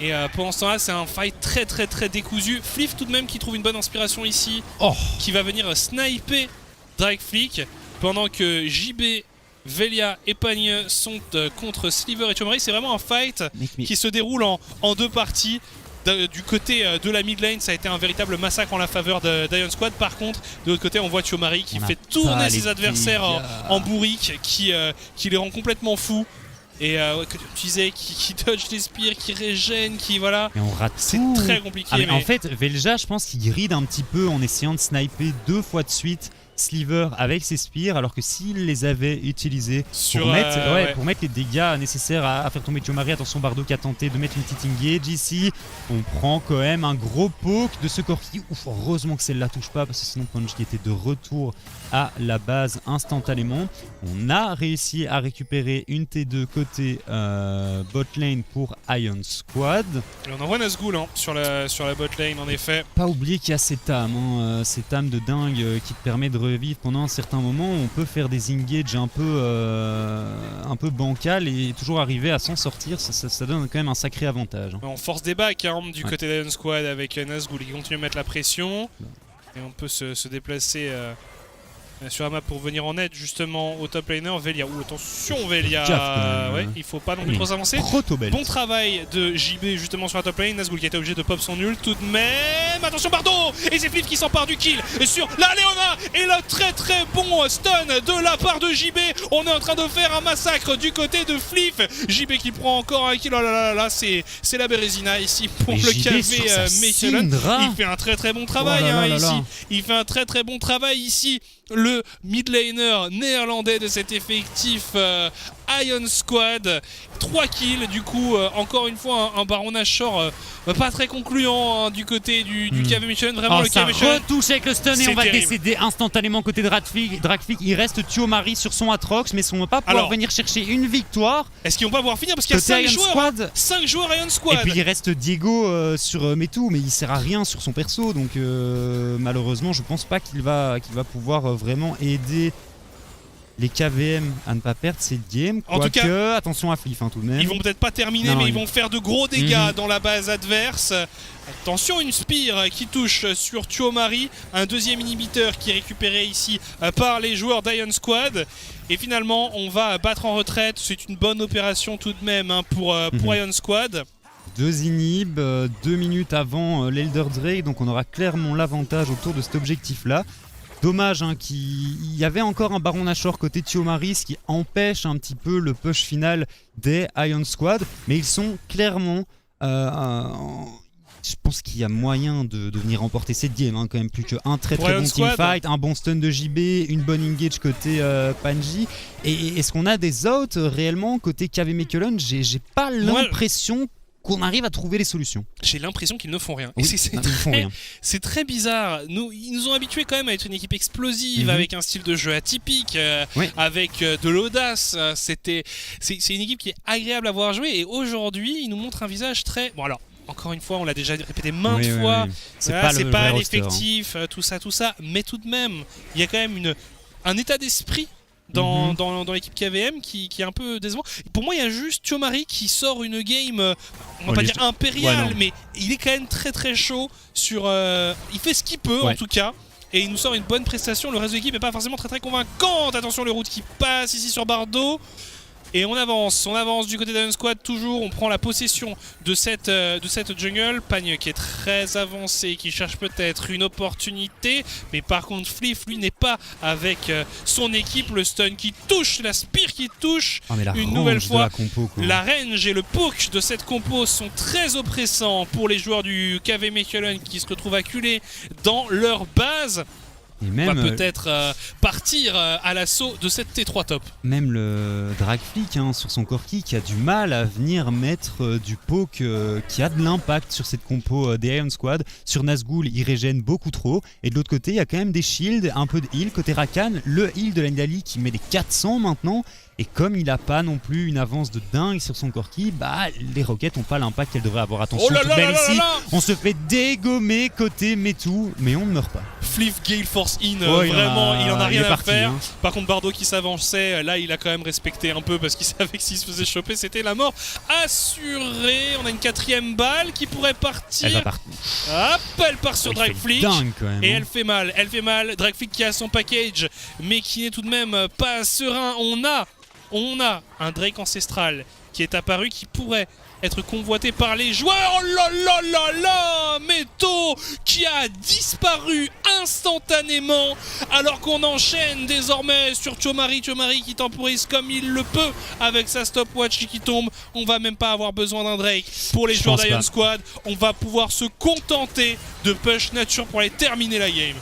Et pendant ce temps-là, c'est un fight très décousu. Flif tout de même qui trouve une bonne inspiration ici, Oh. qui va venir sniper Dragfleet, pendant que JB, Velia et Pagne sont contre Sliver et Thiomari. C'est vraiment un fight Mais- qui se déroule en 2 parties. Du côté de la mid lane, ça a été un véritable massacre en la faveur d'Iron Squad. Par contre, de l'autre côté, on voit Thiomari qui On a fait pas tourner les ses adversaires dégâts. en bourrique, qui les rend complètement fous. Et que tu disais, qui dodge les spires, qui régène, qui voilà. Et on rate C'est tout. très compliqué. Mais en fait, Velja, je pense qu'il gride un petit peu en essayant de sniper 2 fois de suite Sliver avec ses spires, alors que s'il les avait utilisés pour mettre les dégâts nécessaires à faire tomber Thiomari. Attention, Bardo qui a tenté de mettre une petite engage ici. On prend quand même un gros poke de ce Corki. Ouf, heureusement que celle-là touche pas, parce que sinon Punch qui était de retour à la base instantanément. On a réussi à récupérer une T2 côté bot lane pour Ion Squad. Et on envoie Nazgûl sur la bot lane, en effet. Pas oublier qu'il y a cette âme, cette âme de dingue qui te permet de revivre pendant un certain moment. On peut faire des engages un peu bancal et toujours arriver à s'en sortir. Ça donne quand même un sacré avantage. On force des backs du côté d'Ion Squad avec Nazgûl qui continue à mettre la pression. Et on peut se déplacer sur la map pour venir en aide justement au top laner. Velia, attention Velia, il faut pas non plus trop s'avancer. Bon travail de JB justement sur la top lane. Nazgûl qui a été obligé de pop son nul tout de même. Attention Bardo, et c'est Flif qui s'empare du kill sur la Léona. Et le très bon stun de la part de JB. On est en train de faire un massacre du côté de Flif. JB qui prend encore un kill. Oh là, c'est la Bérésina ici pour le KV Mechelen. Il fait un très bon travail ici. Il fait un très bon travail ici. Le mid laner néerlandais de cet effectif Ion Squad. 3 kills du coup, encore une fois un Baron Nashor pas très concluant du côté du KV Mechelen. Vraiment le KV Mechelen retouche avec le stun et on va décéder instantanément côté de Dragflick. Il reste Thiomari sur son Atrox, mais on ne va pas pouvoir venir chercher une victoire. Est-ce qu'ils vont pas pouvoir finir parce qu'il y a 5 joueurs Ion Squad. Et puis il reste Diego sur Metu, mais il sert à rien sur son perso, donc malheureusement je pense pas qu'il va pouvoir vraiment aider les KVM à ne pas perdre cette game. En tout cas, attention à Flif tout de même. Ils vont peut-être pas terminer, mais ils vont faire de gros dégâts dans la base adverse. Attention, une Spear qui touche sur Thiomari. Un deuxième inhibiteur qui est récupéré ici par les joueurs d'Ion Squad. Et finalement, on va battre en retraite. C'est une bonne opération tout de même pour Ion Squad. 2 inhibs, 2 minutes avant l'Elder Drake, donc on aura clairement l'avantage autour de cet objectif-là. Dommage qu'il y avait encore un Baron Nashor côté Thiomari, ce qui empêche un petit peu le push final des Ion Squad, mais ils sont clairement... je pense qu'il y a moyen de venir remporter cette game, quand même plus qu'un très bon teamfight, un bon stun de JB, une bonne engage côté Panji. Et est-ce qu'on a des outs réellement côté KV Mechelen? J'ai pas l'impression qu'on arrive à trouver les solutions. J'ai l'impression qu'ils ne font rien. Oui, c'est très bizarre. Ils nous ont habitués quand même à être une équipe explosive, avec un style de jeu atypique, avec de l'audace. C'est une équipe qui est agréable à voir jouer, et aujourd'hui, ils nous montrent un visage très... Bon alors, encore une fois, on l'a déjà répété maintes fois, c'est pas l'effectif, tout ça, mais tout de même, il y a quand même un état d'esprit dans l'équipe KVM qui est un peu décevant. Pour moi, il y a juste Thiomari qui sort une game, on va pas dire impériale, mais il est quand même très chaud sur... il fait ce qu'il peut en tout cas, et il nous sort une bonne prestation. Le reste de l'équipe n'est pas forcément très convaincante. Attention, le route qui passe ici sur Bardo. Et on avance du côté d'Ion Squad toujours. On prend la possession de cette jungle. Pagne qui est très avancé, qui cherche peut-être une opportunité. Mais par contre, Flif, lui, n'est pas avec son équipe. Le stun qui touche, la Spear qui touche une nouvelle fois. La range et le poke de cette compo sont très oppressants pour les joueurs du KV Mechelen qui se retrouvent acculés dans leur base. Et même, on va peut-être partir à l'assaut de cette T3 top. Même le Dragflick sur son Corki qui a du mal à venir mettre du poke qui a de l'impact sur cette compo des Ion Squad. Sur Nazgûl, il régène beaucoup trop. Et de l'autre côté, il y a quand même des shields, un peu de heal. Côté Rakan, le heal de Nidalee qui met des 400 maintenant. Et comme il n'a pas non plus une avance de dingue sur son Corki, les roquettes n'ont pas l'impact qu'elles devraient avoir. Attention, on se fait dégommer côté Metu, mais on ne meurt pas. Flif Gale Force In, vraiment, il en a rien à faire. Par contre, Bardo qui s'avançait, là, il a quand même respecté un peu parce qu'il savait que s'il se faisait choper, c'était la mort assurée. On a une 4ème balle qui pourrait partir. Elle va partir. Hop, elle part sur Dragflick. Et elle fait mal. Dragflick qui a son package, mais qui n'est tout de même pas serein. On a un Drake ancestral qui est apparu, qui pourrait être convoité par les joueurs. Oh là là là là, Meto qui a disparu instantanément alors qu'on enchaîne désormais sur Chomari qui temporise comme il le peut avec sa stopwatch qui tombe. On va même pas avoir besoin d'un Drake pour les joueurs d'Ion Squad. On va pouvoir se contenter de push nature pour aller terminer la game.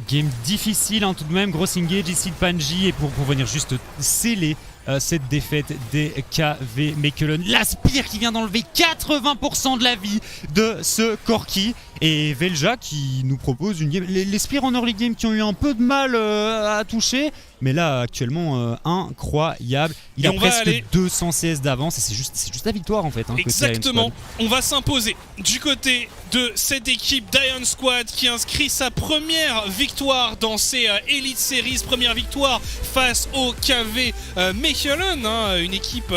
Game difficile tout de même, gros engage ici de Panji et pour venir juste sceller cette défaite des KV Mechelen. La Spire qui vient d'enlever 80% de la vie de ce Corki et Velja qui nous propose une game. Les Spires en early game qui ont eu un peu de mal à toucher, mais là actuellement incroyable. Il a presque 200 CS d'avance et c'est juste la victoire en fait. Exactement, on va s'imposer du côté de cette équipe d'Ion Squad qui inscrit sa première victoire dans ces Elite Series, première victoire face au KV Mechelen, une équipe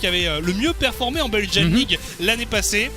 qui avait le mieux performé en Belgian League l'année passée.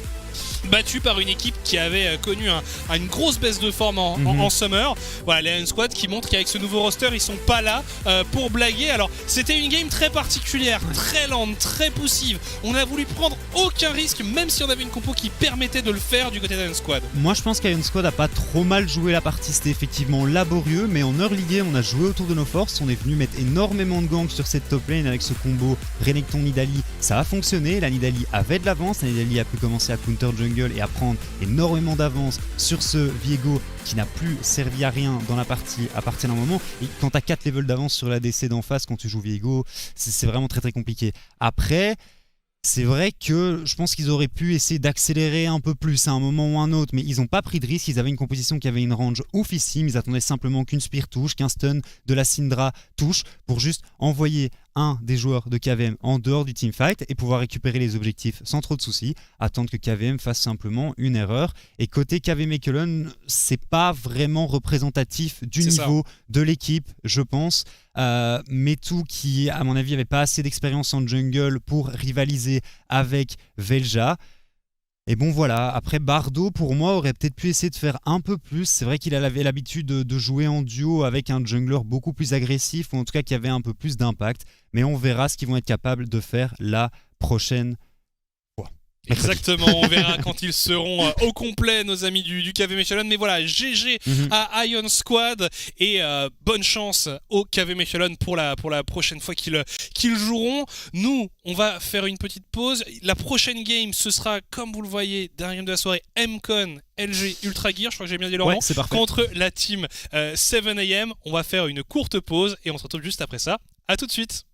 Battu par une équipe qui avait connu une grosse baisse de forme en Summer. Voilà, les Ion Squad qui montrent qu'avec ce nouveau roster, ils sont pas là pour blaguer. Alors, c'était une game très particulière, très lente, très poussive. On a voulu prendre aucun risque, même si on avait une compo qui permettait de le faire du côté d'Ion Squad. Moi, je pense qu'Ion Squad a pas trop mal joué la partie. C'était effectivement laborieux, mais en early game, on a joué autour de nos forces. On est venu mettre énormément de gangs sur cette top lane avec ce combo Renekton Nidalee. Ça a fonctionné. La Nidalee avait de l'avance. La Nidalee a pu commencer à counter jungle et à prendre énormément d'avance sur ce Viego qui n'a plus servi à rien dans la partie à partir d'un moment. Et quand tu as 4 levels d'avance sur l'ADC d'en face, quand tu joues Viego, c'est vraiment très très compliqué. Après, c'est vrai que je pense qu'ils auraient pu essayer d'accélérer un peu plus à un moment ou un autre, mais ils n'ont pas pris de risque. Ils avaient une composition qui avait une range oufissime. Ils attendaient simplement qu'une Spear touche, qu'un stun de la Syndra touche pour juste envoyer un des joueurs de KVM en dehors du teamfight et pouvoir récupérer les objectifs sans trop de soucis, attendre que KVM fasse simplement une erreur. Et côté KV Mechelen, c'est pas vraiment représentatif du niveau de l'équipe, je pense. Metu qui, à mon avis, avait pas assez d'expérience en jungle pour rivaliser avec Velja. Et bon voilà, après Bardo pour moi aurait peut-être pu essayer de faire un peu plus. C'est vrai qu'il avait l'habitude de jouer en duo avec un jungler beaucoup plus agressif, ou en tout cas qui avait un peu plus d'impact. Mais on verra ce qu'ils vont être capables de faire la prochaine fois. Exactement, on verra quand ils seront au complet, nos amis du KV Mechelen. Mais voilà, GG à Ion Squad et bonne chance au KV Mechelen pour la prochaine fois qu'ils joueront. Nous, on va faire une petite pause. La prochaine game, ce sera, comme vous le voyez, dernière de la soirée, MCon LG Ultra Gear, je crois que j'ai bien dit leur nom, contre la team 7am. On va faire une courte pause et on se retrouve juste après ça. A tout de suite.